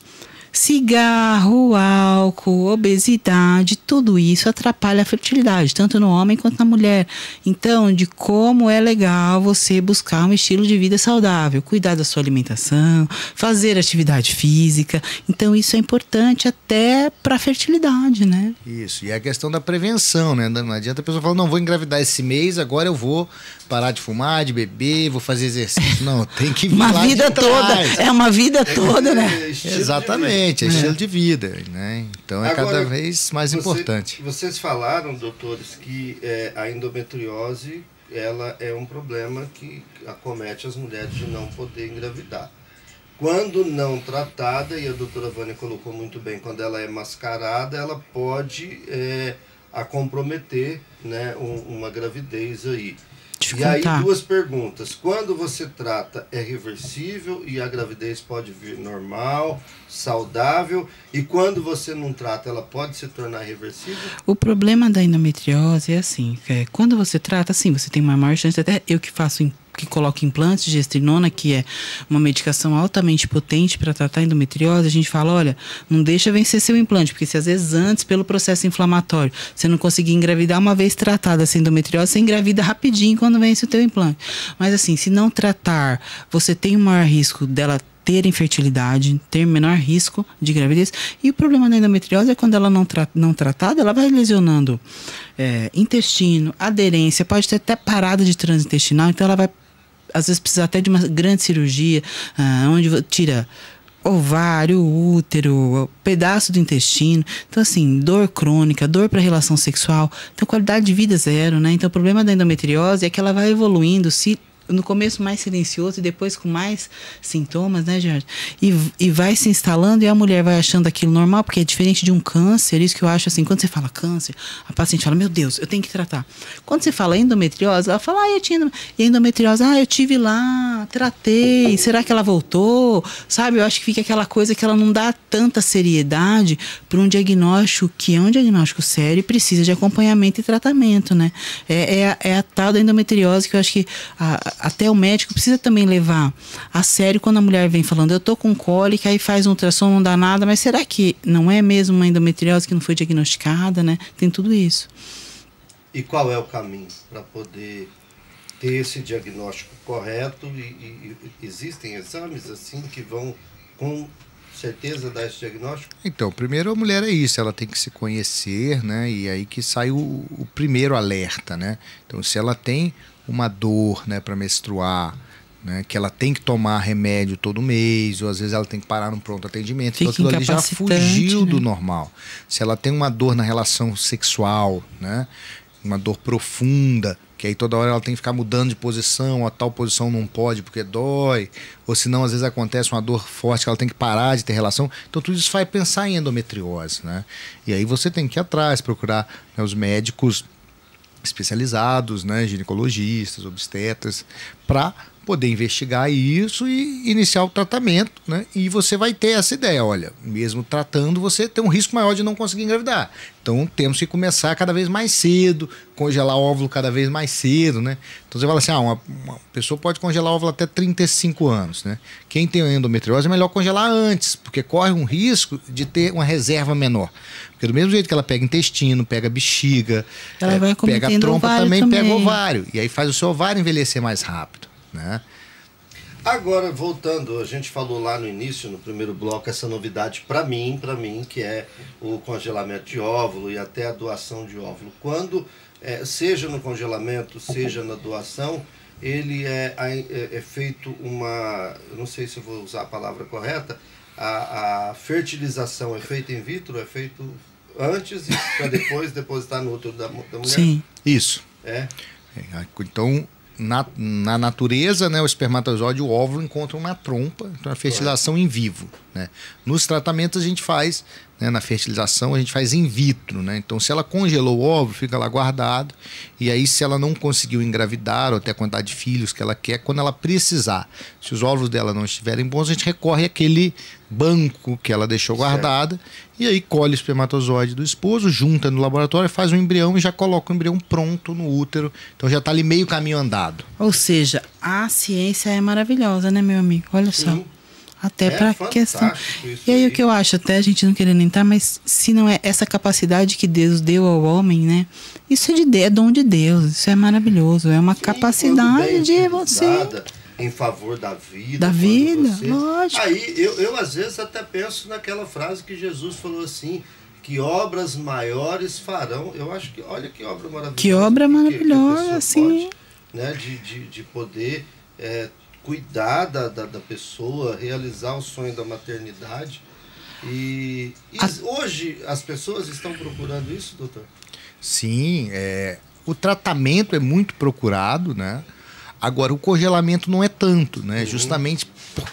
Speaker 4: Cigarro, álcool, obesidade, tudo isso atrapalha a fertilidade, tanto no homem quanto na mulher. Então, de como é legal você buscar um estilo de vida saudável, cuidar da sua alimentação, fazer atividade física. Então, isso é importante até para a fertilidade, né?
Speaker 5: Isso, e a questão da prevenção, né? Não adianta a pessoa falar, não, vou engravidar esse mês, agora eu vou parar de fumar, de beber, vou fazer exercício. Não, tem que vir
Speaker 4: uma
Speaker 5: lá
Speaker 4: vida
Speaker 5: de trás.
Speaker 4: toda, é uma vida toda, né?
Speaker 5: Exatamente. É estilo de vida, né? Então é agora, cada vez mais importante.
Speaker 3: Vocês falaram, doutores, que a endometriose ela é um problema que acomete as mulheres de não poder engravidar. Quando não tratada, e a doutora Vânia colocou muito bem, quando ela é mascarada, ela pode comprometer, né, uma gravidez aí. E aí, duas perguntas. Quando você trata, é reversível e a gravidez pode vir normal, saudável? E quando você não trata, ela pode se tornar reversível?
Speaker 4: O problema da endometriose é assim, quando você trata, sim, você tem uma maior chance, até eu que coloco implantes de gestrinona, que é uma medicação altamente potente para tratar a endometriose, a gente fala, olha, não deixa vencer seu implante, porque se às vezes antes, pelo processo inflamatório, você não conseguir engravidar, uma vez tratada essa endometriose, você engravida rapidinho quando vence o teu implante. Mas assim, se não tratar, você tem o maior risco dela ter infertilidade, ter menor risco de gravidez. E o problema da endometriose é quando ela não tratada, ela vai lesionando intestino, aderência, pode ter até parada de trânsito intestinal, então ela vai às vezes precisar até de uma grande cirurgia, onde tira ovário, útero, pedaço do intestino. Então, assim, dor crônica, dor para relação sexual. Então, qualidade de vida zero, né? Então, o problema da endometriose é que ela vai evoluindo, no começo mais silencioso e depois com mais sintomas, né, Jorge? E vai se instalando e a mulher vai achando aquilo normal, porque é diferente de um câncer. Isso que eu acho assim, quando você fala câncer, a paciente fala, meu Deus, eu tenho que tratar. Quando você fala endometriose, ela fala, eu tinha endometriose, eu tive lá, tratei, será que ela voltou? Sabe, eu acho que fica aquela coisa que ela não dá tanta seriedade para um diagnóstico que é um diagnóstico sério e precisa de acompanhamento e tratamento, né? É a tal da endometriose que eu acho que até o médico precisa também levar a sério quando a mulher vem falando, eu tô com cólica, aí faz um ultrassom, não dá nada, mas será que não é mesmo uma endometriose que não foi diagnosticada, né? Tem tudo isso.
Speaker 3: E qual é o caminho para poder ter esse diagnóstico correto? E existem exames assim que vão com certeza dar esse diagnóstico?
Speaker 5: Então, primeiro a mulher é isso, ela tem que se conhecer, né? E aí que sai o primeiro alerta, né? Então, se ela tem uma dor, né, para menstruar, né, que ela tem que tomar remédio todo mês, ou às vezes ela tem que parar no pronto atendimento, então aquilo ali já fugiu, né, do normal. Se ela tem uma dor na relação sexual, né, uma dor profunda, que aí toda hora ela tem que ficar mudando de posição, a tal posição não pode porque dói, ou senão às vezes acontece uma dor forte que ela tem que parar de ter relação, então tudo isso faz pensar em endometriose, né? E aí você tem que ir atrás, procurar, né, os médicos especializados, né, ginecologistas, obstetras, para poder investigar isso e iniciar o tratamento, né? E você vai ter essa ideia, olha, mesmo tratando, você tem um risco maior de não conseguir engravidar. Então temos que começar cada vez mais cedo, congelar óvulo cada vez mais cedo, né? Então você fala assim, uma pessoa pode congelar óvulo até 35 anos, né? Quem tem endometriose é melhor congelar antes, porque corre um risco de ter uma reserva menor. Porque do mesmo jeito que ela pega intestino, pega bexiga,
Speaker 4: ela vai
Speaker 5: pega a trompa, também pega ovário. E aí faz o seu ovário envelhecer mais rápido, né?
Speaker 3: Agora, voltando, a gente falou lá no início, no primeiro bloco, essa novidade para mim, que é o congelamento de óvulo e até a doação de óvulo. Quando, seja no congelamento, seja na doação, ele é feito uma, eu não sei se eu vou usar a palavra correta, a fertilização é feita in vitro, é feito antes e para depois depositar no útero da mulher?
Speaker 4: Sim.
Speaker 5: Isso. Então, na natureza, né, o espermatozoide e o óvulo encontram na trompa, então a fertilização in vivo, né? Nos tratamentos a gente faz, né, na fertilização, a gente faz in vitro, né? Então, se ela congelou o óvulo, fica lá guardado. E aí, se ela não conseguiu engravidar ou ter a quantidade de filhos que ela quer, quando ela precisar, se os óvulos dela não estiverem bons, a gente recorre àquele banco que ela deixou guardada, e aí colhe o espermatozoide do esposo, junta no laboratório, faz um embrião e já coloca o embrião pronto no útero. Então já está ali meio caminho andado.
Speaker 4: Ou seja, a ciência é maravilhosa, né, meu amigo? Olha só. Até para questão. E aí o que eu acho, até a gente não querendo entrar, mas se não é essa capacidade que Deus deu ao homem, né? Isso é dom de Deus, isso é maravilhoso, é uma capacidade de você
Speaker 3: em favor da vida.
Speaker 4: Da vida, lógico.
Speaker 3: Aí eu às vezes até penso naquela frase que Jesus falou assim, que obras maiores farão. Eu acho que, olha que obra maravilhosa.
Speaker 4: Que obra maravilhosa, sim.
Speaker 3: Né, de poder cuidar da pessoa, realizar o sonho da maternidade. E hoje as pessoas estão procurando isso, doutor?
Speaker 5: Sim, o tratamento é muito procurado, né? Agora, o congelamento não é tanto, né? Justamente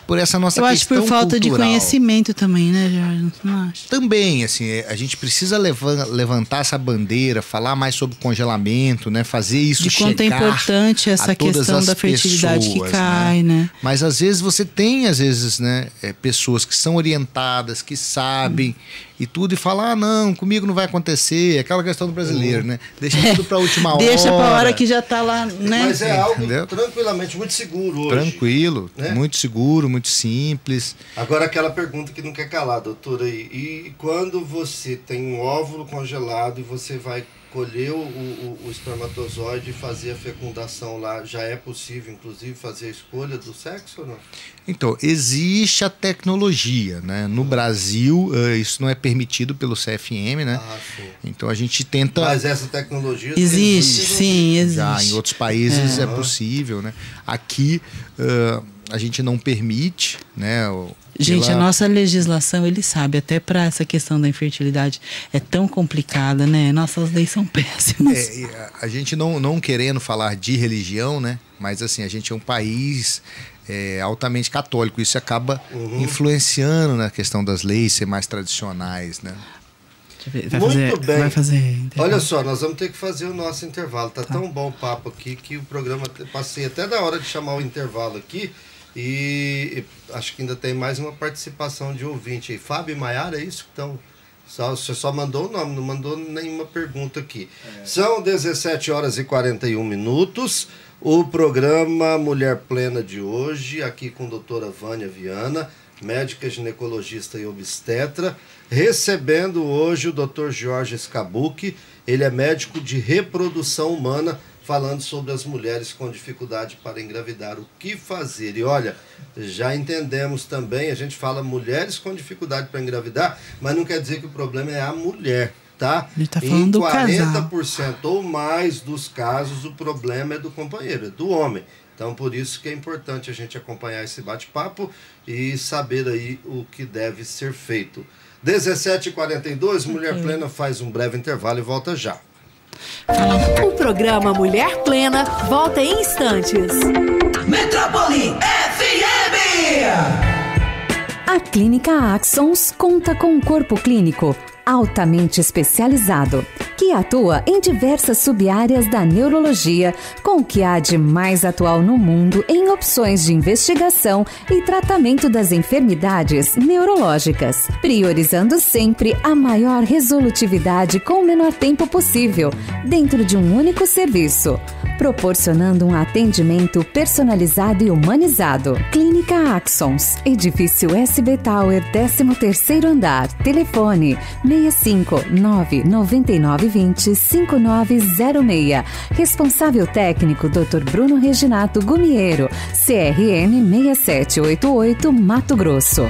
Speaker 5: por essa nossa questão cultural.
Speaker 4: Eu acho por falta de conhecimento também, né, Jorge? Não acha?
Speaker 5: Também, assim, a gente precisa levantar essa bandeira, falar mais sobre congelamento, né? Fazer isso chegar
Speaker 4: de quanto é importante essa questão da fertilidade pessoas, que cai, né?
Speaker 5: Mas às vezes você tem, né, pessoas que são orientadas, que sabem e tudo, e falam, não, comigo não vai acontecer, aquela questão do brasileiro, né? Deixa tudo pra última hora.
Speaker 4: Deixa pra hora que já tá lá, né?
Speaker 3: Mas é algo tranquilamente muito seguro hoje.
Speaker 5: Tranquilo, né? Muito seguro, muito simples.
Speaker 3: Agora aquela pergunta que não quer calar, doutora, e quando você tem um óvulo congelado e você vai colher o espermatozoide e fazer a fecundação lá, já é possível, inclusive, fazer a escolha do sexo ou não?
Speaker 5: Então, existe a tecnologia, né? No Brasil, isso não é permitido pelo CFM, né?
Speaker 3: Sim.
Speaker 5: Então, a gente tenta...
Speaker 3: Mas essa tecnologia...
Speaker 4: Existe, sim, existe.
Speaker 5: Já em outros países é possível, né? Aqui, a gente não permite, né?
Speaker 4: Gente, a nossa legislação, ele sabe, até para essa questão da infertilidade é tão complicada, né? Nossas leis são péssimas.
Speaker 5: A gente não querendo falar de religião, né? Mas assim, a gente é um país altamente católico. Isso acaba influenciando na questão das leis ser mais tradicionais, né?
Speaker 3: Muito bem.
Speaker 4: Vai fazer
Speaker 3: olha só, nós vamos ter que fazer o nosso intervalo. Tá tão bom o papo aqui que o programa... Passei até da hora de chamar o intervalo aqui. E acho que ainda tem mais uma participação de ouvinte aí. Fábio e Maiara, é isso? Então, você só mandou o nome, não mandou nenhuma pergunta aqui. São 17 horas e 41 minutos. O programa Mulher Plena de hoje, aqui com a doutora Vânia Viana, médica ginecologista e obstetra, recebendo hoje o doutor Jorge Scabucchi. Ele é médico de reprodução humana, falando sobre as mulheres com dificuldade para engravidar, o que fazer. E olha, já entendemos também, a gente fala mulheres com dificuldade para engravidar, mas não quer dizer que o problema é a mulher, tá?
Speaker 4: Ele tá falando do casal.
Speaker 3: Em 40% ou mais dos casos, o problema é do companheiro, é do homem. Então, por isso que é importante a gente acompanhar esse bate-papo e saber aí o que deve ser feito. 17h42, Mulher Plena faz um breve intervalo e volta já.
Speaker 2: O programa Mulher Plena volta em instantes.
Speaker 7: Metrópole FM!
Speaker 6: A Clínica Axons conta com um corpo clínico altamente especializado, que atua em diversas sub-áreas da neurologia, com o que há de mais atual no mundo em opções de investigação e tratamento das enfermidades neurológicas, priorizando sempre a maior resolutividade com o menor tempo possível, dentro de um único serviço, proporcionando um atendimento personalizado e humanizado. Clínica Axons, Edifício SB Tower, 13º andar, telefone 65-99920-5906. Responsável técnico Dr. Bruno Reginato Gumiero, CRM 6788, Mato Grosso.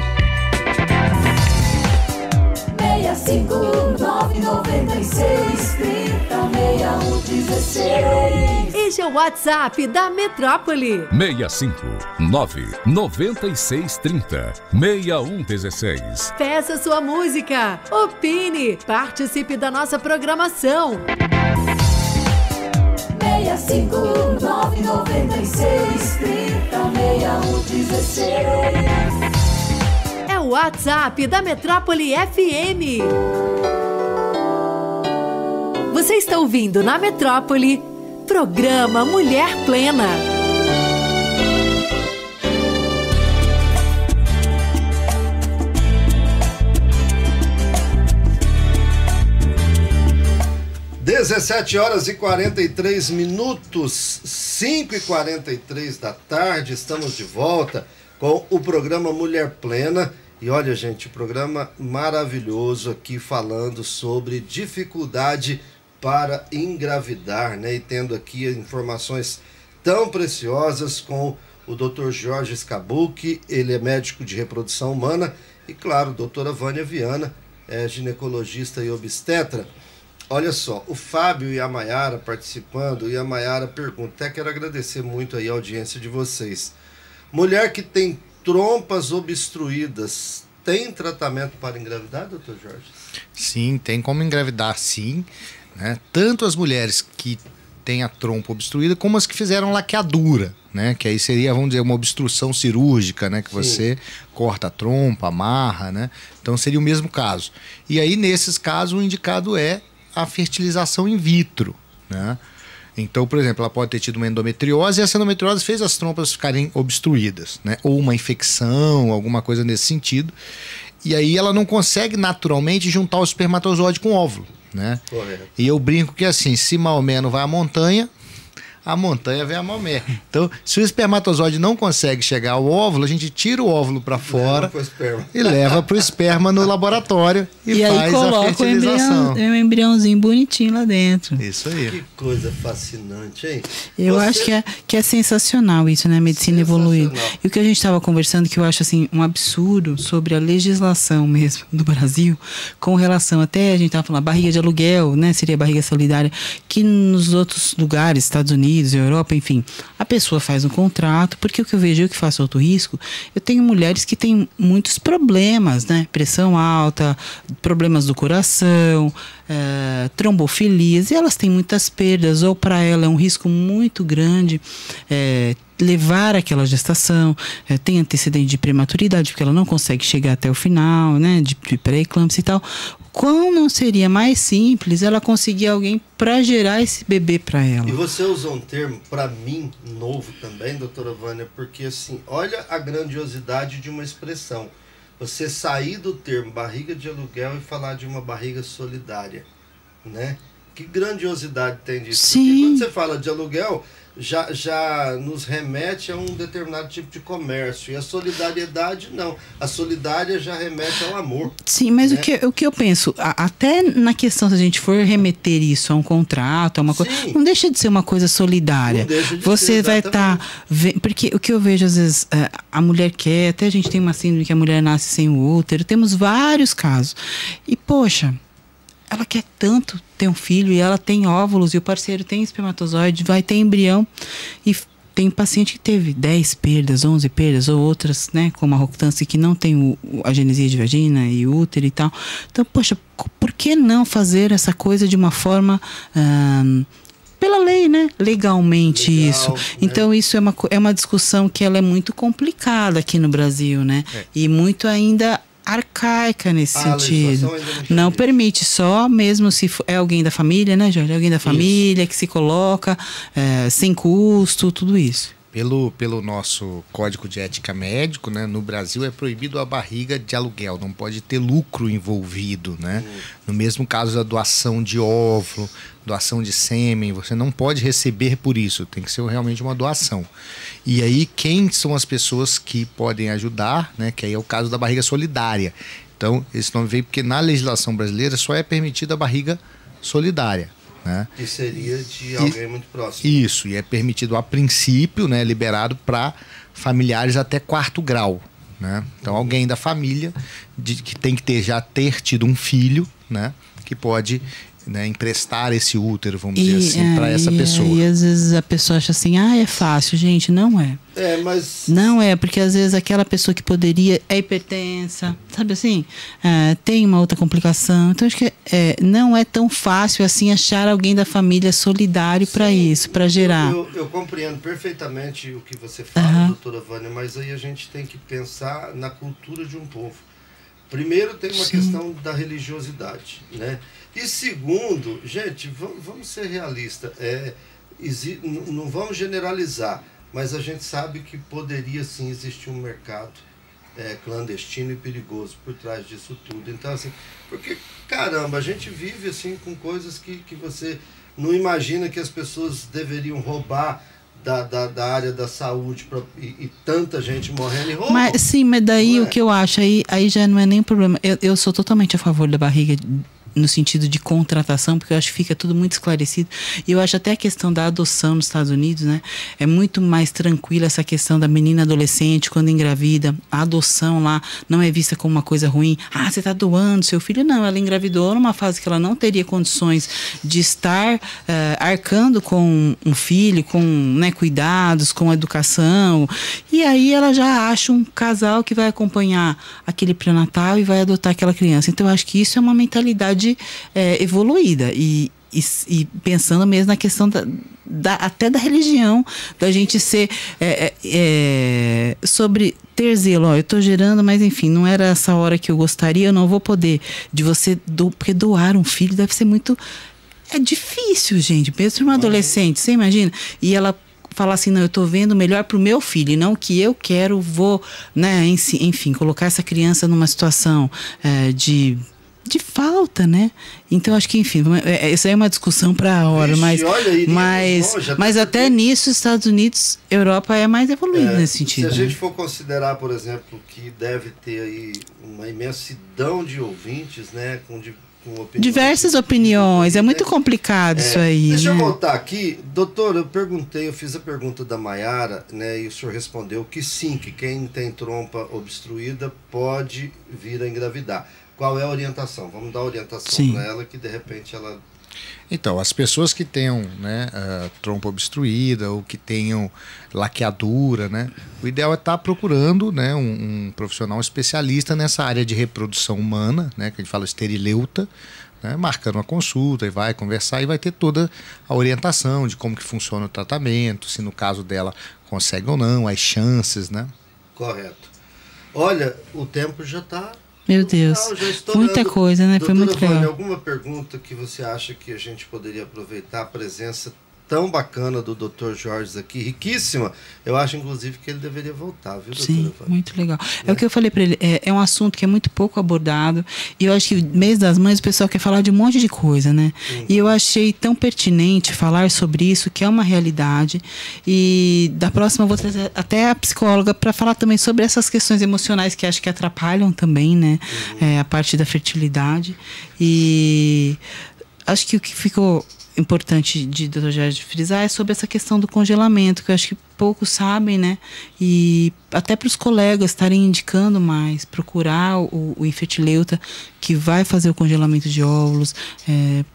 Speaker 2: 65-996-30-6116. Este é o WhatsApp da Metrópole.
Speaker 1: 65-99630-6116.
Speaker 2: Peça sua música, opine, participe da nossa programação.
Speaker 7: 65-996-30-6116.
Speaker 2: É o o WhatsApp da Metrópole FM. Você está ouvindo na Metrópole, programa Mulher Plena.
Speaker 3: (17h43), 5h43 da tarde, estamos de volta com o programa Mulher Plena. E olha, gente, programa maravilhoso aqui falando sobre dificuldade para engravidar, né? E tendo aqui informações tão preciosas com o Dr. Jorge Scabucchi, ele é médico de reprodução humana, e claro, doutora Vânia Viana, é ginecologista e obstetra. Olha só, o Fábio e a Maiara participando, e a Maiara pergunta, até quero agradecer muito aí a audiência de vocês. Mulher que tem trompas obstruídas, tem tratamento para engravidar, doutor Jorge?
Speaker 5: Sim, tem como engravidar, sim. Né? Tanto as mulheres que têm a trompa obstruída, como as que fizeram laqueadura, né? Que aí seria, vamos dizer, uma obstrução cirúrgica, né? Que você corta a trompa, amarra, né? Então seria o mesmo caso. E aí, nesses casos, o indicado é a fertilização in vitro, né? Então, por exemplo, ela pode ter tido uma endometriose e essa endometriose fez as trompas ficarem obstruídas, né? Ou uma infecção, alguma coisa nesse sentido. E aí ela não consegue naturalmente juntar o espermatozoide com o óvulo, né?
Speaker 3: Correto.
Speaker 5: E eu brinco que assim, se Maomé não vai à montanha, a montanha vem a Maomé. Então, se o espermatozoide não consegue chegar ao óvulo, a gente tira o óvulo para fora e leva para o esperma no laboratório e faz
Speaker 4: aí coloca
Speaker 5: a fertilização.
Speaker 4: um embriãozinho bonitinho lá dentro.
Speaker 5: Isso aí.
Speaker 3: Que coisa fascinante, hein?
Speaker 4: Eu acho que é sensacional isso, né? Medicina evoluída. E o que a gente estava conversando, que eu acho assim um absurdo sobre a legislação mesmo do Brasil, com relação até, a gente estava falando, barriga de aluguel, né? Seria barriga solidária, que nos outros lugares, Estados Unidos, Europa, enfim, a pessoa faz um contrato, porque o que eu vejo, eu que faço alto risco, eu tenho mulheres que têm muitos problemas, né? Pressão alta, problemas do coração, trombofilias, e elas têm muitas perdas, ou para ela é um risco muito grande levar aquela gestação, tem antecedente de prematuridade, porque ela não consegue chegar até o final, né? De pré-eclâmpsia e tal. Como não seria mais simples ela conseguir alguém para gerar esse bebê para ela?
Speaker 3: E você usou um termo, para mim, novo também, doutora Vânia, porque assim, olha a grandiosidade de uma expressão. Você sair do termo barriga de aluguel e falar de uma barriga solidária, né? Que grandiosidade tem disso?
Speaker 4: Sim.
Speaker 3: Porque quando você fala de aluguel, já nos remete a um determinado tipo de comércio. E a solidariedade, não. A solidária já remete ao amor.
Speaker 4: Sim, mas
Speaker 3: né?
Speaker 4: o que eu penso, até na questão, se a gente for remeter isso a um contrato, a uma coisa, não deixa de ser uma coisa solidária.
Speaker 3: Não deixa de
Speaker 4: Você
Speaker 3: ser,
Speaker 4: vai estar... porque o que eu vejo, às vezes, a mulher quer, até a gente tem uma síndrome que a mulher nasce sem o útero, temos vários casos. E, poxa, ela quer tanto ter um filho e ela tem óvulos e o parceiro tem espermatozoide, vai ter embrião. E tem paciente que teve 10 perdas, 11 perdas, ou outras, né, como a Roctance, que não tem a genesia de vagina e útero e tal. Então, poxa, por que não fazer essa coisa de uma forma... pela lei, né? Legalmente. Legal, isso. Né? Então, isso é uma discussão que ela é muito complicada aqui no Brasil, né? E muito ainda... arcaica nesse sentido. Não permite, só mesmo se é alguém da família, né, Jorge? Alguém da família que se coloca sem custo, tudo isso.
Speaker 5: Pelo nosso Código de Ética Médico, né, no Brasil é proibido a barriga de aluguel, não pode ter lucro envolvido, né? No mesmo caso da doação de óvulo, doação de sêmen, você não pode receber por isso, tem que ser realmente uma doação. E aí, quem são as pessoas que podem ajudar, né? Que aí é o caso da barriga solidária. Então, esse nome veio porque na legislação brasileira só é permitida a barriga solidária. Né?
Speaker 3: Que seria de alguém muito próximo.
Speaker 5: Isso, e é permitido a princípio, né, liberado para familiares até 4º grau. Né? Então, alguém da família que tem que já ter tido um filho, né, que pode, né, emprestar esse útero, vamos dizer assim, para essa pessoa.
Speaker 4: E às vezes a pessoa acha assim, é fácil, gente, não é.
Speaker 3: Mas...
Speaker 4: Não é, porque às vezes aquela pessoa que poderia é hipertensa, sabe assim? Tem uma outra complicação. Então, acho que não é tão fácil assim achar alguém da família solidário para isso, para gerar.
Speaker 3: Eu compreendo perfeitamente o que você fala, doutora Vânia, mas aí a gente tem que pensar na cultura de um povo. Primeiro tem uma questão da religiosidade, né? E segundo, gente, vamos ser realistas, não vamos generalizar, mas a gente sabe que poderia sim existir um mercado clandestino e perigoso por trás disso tudo. Então, assim, porque, caramba, a gente vive assim com coisas que você não imagina que as pessoas deveriam roubar da área da saúde e tanta gente morrendo e roubo.
Speaker 4: Mas daí o que eu acho, aí já não é nem um problema. Eu sou totalmente a favor da barriga no sentido de contratação, porque eu acho que fica tudo muito esclarecido. E eu acho até a questão da adoção nos Estados Unidos, né? É muito mais tranquila essa questão da menina adolescente quando engravida. A adoção lá não é vista como uma coisa ruim. Ah, você está doando seu filho. Não, ela engravidou numa fase que ela não teria condições de estar arcando com um filho, com, né, cuidados, com educação. E aí ela já acha um casal que vai acompanhar aquele pré-natal e vai adotar aquela criança. Então eu acho que isso é uma mentalidade evoluída e pensando mesmo na questão até da religião, da gente ser sobre ter zelo. Ó, eu estou gerando, mas enfim, não era essa hora que eu gostaria, eu não vou poder. Porque doar um filho deve ser muito... É difícil, gente. Pensa em uma adolescente, você imagina? E ela falar assim, não, eu estou vendo o melhor para o meu filho, e não o que eu quero, vou, né, enfim, colocar essa criança numa situação de falta, né? Então acho que, enfim, isso aí é uma discussão para a hora, mas até nisso, Estados Unidos, Europa é mais evoluída nesse sentido.
Speaker 3: Se a gente for considerar, por exemplo, que deve ter aí uma imensidão de ouvintes, né, com opiniões,
Speaker 4: diversas opiniões, é muito complicado isso aí.
Speaker 3: Deixa
Speaker 4: eu
Speaker 3: voltar aqui, doutor, eu fiz a pergunta da Maiara, né, e o senhor respondeu que sim, que quem tem trompa obstruída pode vir a engravidar. Qual é a orientação? Vamos dar orientação para ela, que de repente ela...
Speaker 5: Então, as pessoas que tenham, né, trompa obstruída ou que tenham laqueadura, né, o ideal é estar procurando, né, um profissional especialista nessa área de reprodução humana, né, que a gente fala esterileuta, né, marcando uma consulta e vai conversar e vai ter toda a orientação de como que funciona o tratamento, se no caso dela consegue ou não, as chances, né?
Speaker 3: Correto. Olha, o tempo já está...
Speaker 4: Meu Deus, muita coisa, né? Foi muito legal.
Speaker 3: Alguma pergunta que você acha que a gente poderia aproveitar a presença tão bacana do Dr. Jorge aqui, riquíssima? Eu acho, inclusive, que ele deveria voltar, viu, doutora?
Speaker 4: Sim, muito legal. É o que eu falei para ele, é um assunto que é muito pouco abordado, e eu acho que mês das mães o pessoal quer falar de um monte de coisa, né? E eu achei tão pertinente falar sobre isso, que é uma realidade, e da próxima eu vou trazer até a psicóloga para falar também sobre essas questões emocionais que acho que atrapalham também, né? A parte da fertilidade, e acho que o que ficou importante de Dr. Jorge frisar é sobre essa questão do congelamento, que eu acho que poucos sabem, né? E até para os colegas estarem indicando mais, procurar o infertileuta que vai fazer o congelamento de óvulos,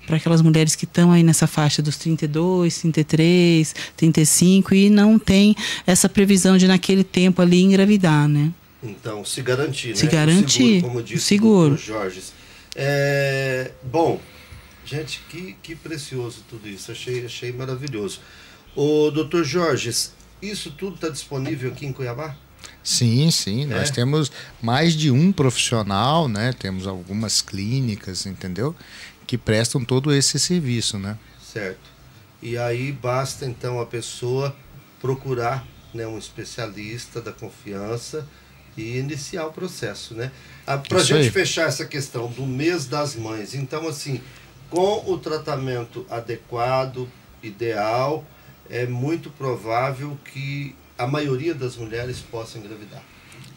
Speaker 4: para aquelas mulheres que estão aí nessa faixa dos 32, 33, 35 e não tem essa previsão de naquele tempo ali engravidar, né?
Speaker 3: Então, se garantir, né?
Speaker 4: Se garantir,
Speaker 3: o seguro, como disse o
Speaker 4: seguro.
Speaker 3: Dr. Jorge. Bom, gente, que precioso tudo isso, achei maravilhoso. O Dr. Jorge, isso tudo está disponível aqui em Cuiabá?
Speaker 5: Sim, nós temos mais de um profissional, né? Temos algumas clínicas, entendeu? Que prestam todo esse serviço, né?
Speaker 3: Certo. E aí basta então a pessoa procurar, né, um especialista da confiança e iniciar o processo, né? Para a gente fechar essa questão do mês das mães, então assim, com o tratamento adequado, ideal, é muito provável que a maioria das mulheres possa engravidar.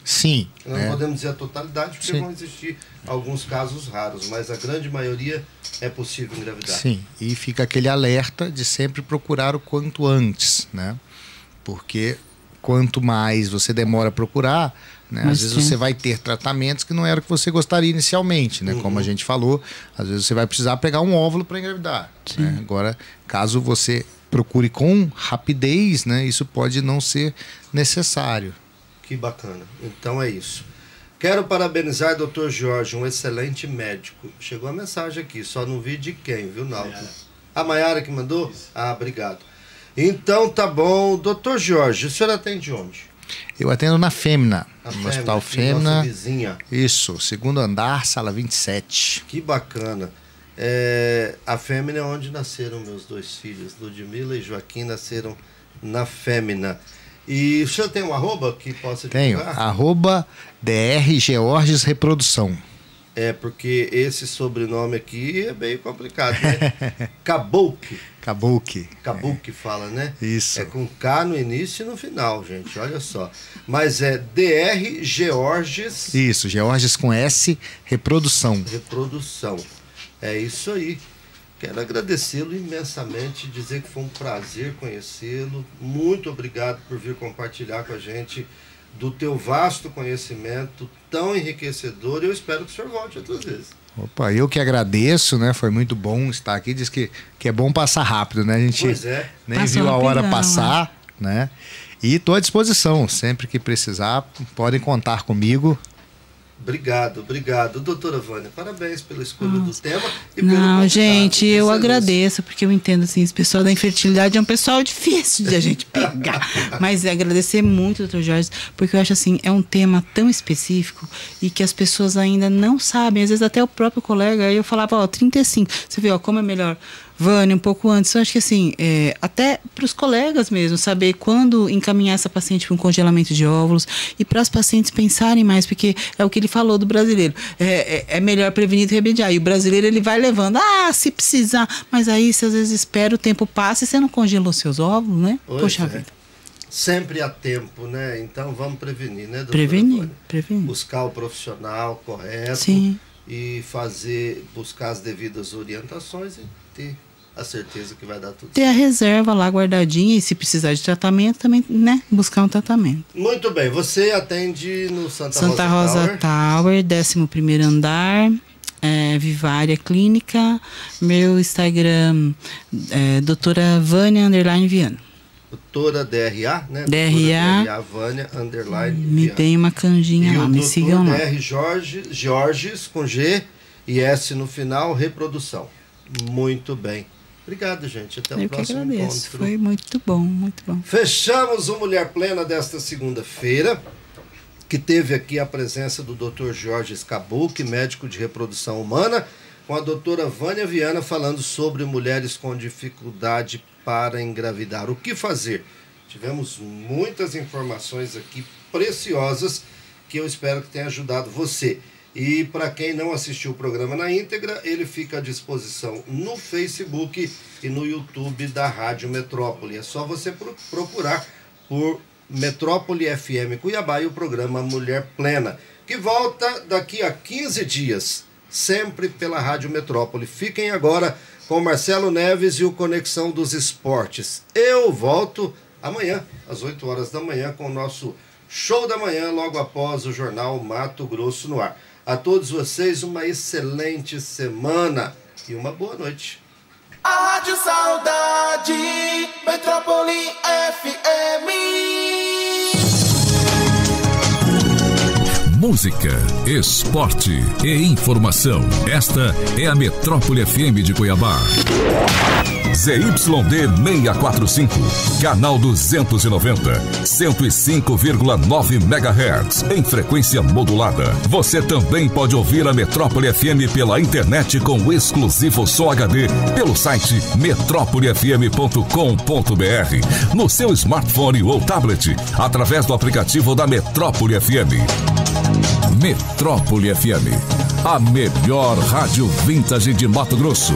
Speaker 5: Sim.
Speaker 3: Não podemos dizer a totalidade, porque vão existir alguns casos raros, mas a grande maioria é possível engravidar.
Speaker 5: Sim, e fica aquele alerta de sempre procurar o quanto antes, né? Porque quanto mais você demora a procurar, né, às vezes você vai ter tratamentos que não era o que você gostaria inicialmente, né? Como a gente falou, às vezes você vai precisar pegar um óvulo para engravidar, né? Agora, caso você procure com rapidez, né, isso pode não ser necessário.
Speaker 3: Que bacana. Então é isso. Quero parabenizar o Dr. Jorge, um excelente médico. Chegou a mensagem aqui, só não vi de quem, viu, Naldo? A Maiara que mandou? Isso. Ah, obrigado. Então tá bom. Dr. Jorge, o senhor atende onde?
Speaker 5: Eu atendo na Fêmea, no
Speaker 3: Fêmea,
Speaker 5: Hospital
Speaker 3: aqui,
Speaker 5: Fêmea.
Speaker 3: nossa vizinha.
Speaker 5: Isso, 2º andar, sala 27.
Speaker 3: Que bacana. A Fêmea é onde nasceram meus 2 filhos, Ludmila e Joaquim, nasceram na Fêmea. E o senhor tem um arroba que possa divulgar?
Speaker 5: Tenho, arroba DR Georges Reprodução.
Speaker 3: Porque esse sobrenome aqui é bem complicado, né? Cabouque. Cabouque fala, né?
Speaker 5: Isso.
Speaker 3: É com K no início e no final, gente, olha só. Mas é DR Georges...
Speaker 5: Isso, Georges com S, Reprodução.
Speaker 3: Reprodução. É isso aí. Quero agradecê-lo imensamente, dizer que foi um prazer conhecê-lo. Muito obrigado por vir compartilhar com a gente do teu vasto conhecimento, tão enriquecedor. Eu espero que o senhor volte outras vezes.
Speaker 5: Opa, eu que agradeço, né? Foi muito bom estar aqui. Diz que é bom passar rápido, né? A gente nem
Speaker 4: Passou
Speaker 5: viu a hora
Speaker 4: rapidão,
Speaker 5: passar, né? E estou à disposição. Sempre que precisar, podem contar comigo.
Speaker 3: Obrigado. Doutora Vânia, parabéns pela escolha do tema e pelo
Speaker 4: Não,
Speaker 3: convidado.
Speaker 4: gente, eu
Speaker 3: Excelente.
Speaker 4: agradeço, porque eu entendo, assim, esse pessoal da infertilidade é um pessoal difícil de a gente pegar. Mas agradecer muito, doutor Jorge, porque eu acho, assim, é um tema tão específico e que as pessoas ainda não sabem. Às vezes até o próprio colega, aí eu falava, 35. Você vê, como é melhor... Vânia, um pouco antes, eu acho que assim, até para os colegas mesmo, saber quando encaminhar essa paciente para um congelamento de óvulos e para as pacientes pensarem mais, porque é o que ele falou do brasileiro, é melhor prevenir do que remediar, e o brasileiro ele vai levando, se precisar, mas aí você às vezes espera, o tempo passa e você não congelou seus óvulos, né? Poxa vida.
Speaker 3: Sempre há tempo, né? Então vamos prevenir, né, doutora
Speaker 4: Prevenir.
Speaker 3: Buscar o profissional correto.
Speaker 4: Sim.
Speaker 3: E buscar as devidas orientações e ter a certeza que vai dar tudo certo.
Speaker 4: Ter a reserva lá guardadinha e se precisar de tratamento também, né? Buscar um tratamento.
Speaker 3: Muito bem, você atende no
Speaker 4: Santa Rosa Tower, 11º andar, Vivária Clínica. Meu Instagram é doutora Vânia _Viana.
Speaker 3: Doutora DRA, né?
Speaker 4: DRA
Speaker 3: Vânia _Viana.
Speaker 4: Me tem uma canjinha lá, me sigam lá.
Speaker 3: DR Georges com G e S no final, Reprodução. Muito bem. Obrigado, gente. Até o próximo encontro. Eu que agradeço.
Speaker 4: Foi muito bom, muito bom.
Speaker 3: Fechamos o Mulher Plena desta segunda-feira, que teve aqui a presença do Dr. Georges Cabouque, médico de reprodução humana, com a doutora Vânia Viana falando sobre mulheres com dificuldade para engravidar. O que fazer? Tivemos muitas informações aqui preciosas que eu espero que tenha ajudado você. E para quem não assistiu o programa na íntegra, ele fica à disposição no Facebook e no YouTube da Rádio Metrópole. É só você procurar por Metrópole FM Cuiabá e o programa Mulher Plena, que volta daqui a 15 dias, sempre pela Rádio Metrópole. Fiquem agora com Marcelo Neves e o Conexão dos Esportes. Eu volto amanhã, às 8 horas da manhã, com o nosso Show da Manhã, logo após o Jornal Mato Grosso no ar. A todos vocês, uma excelente semana e uma boa noite.
Speaker 7: A Rádio Saudade, Metrópole FM.
Speaker 1: Música, esporte e informação. Esta é a Metrópole FM de Cuiabá. ZYD 645, canal 290, 105,9 MHz, em frequência modulada. Você também pode ouvir a Metrópole FM pela internet com exclusivo som HD pelo site metrópolefm.com.br, no seu smartphone ou tablet, através do aplicativo da Metrópole FM. Metrópole FM, a melhor rádio vintage de Mato Grosso.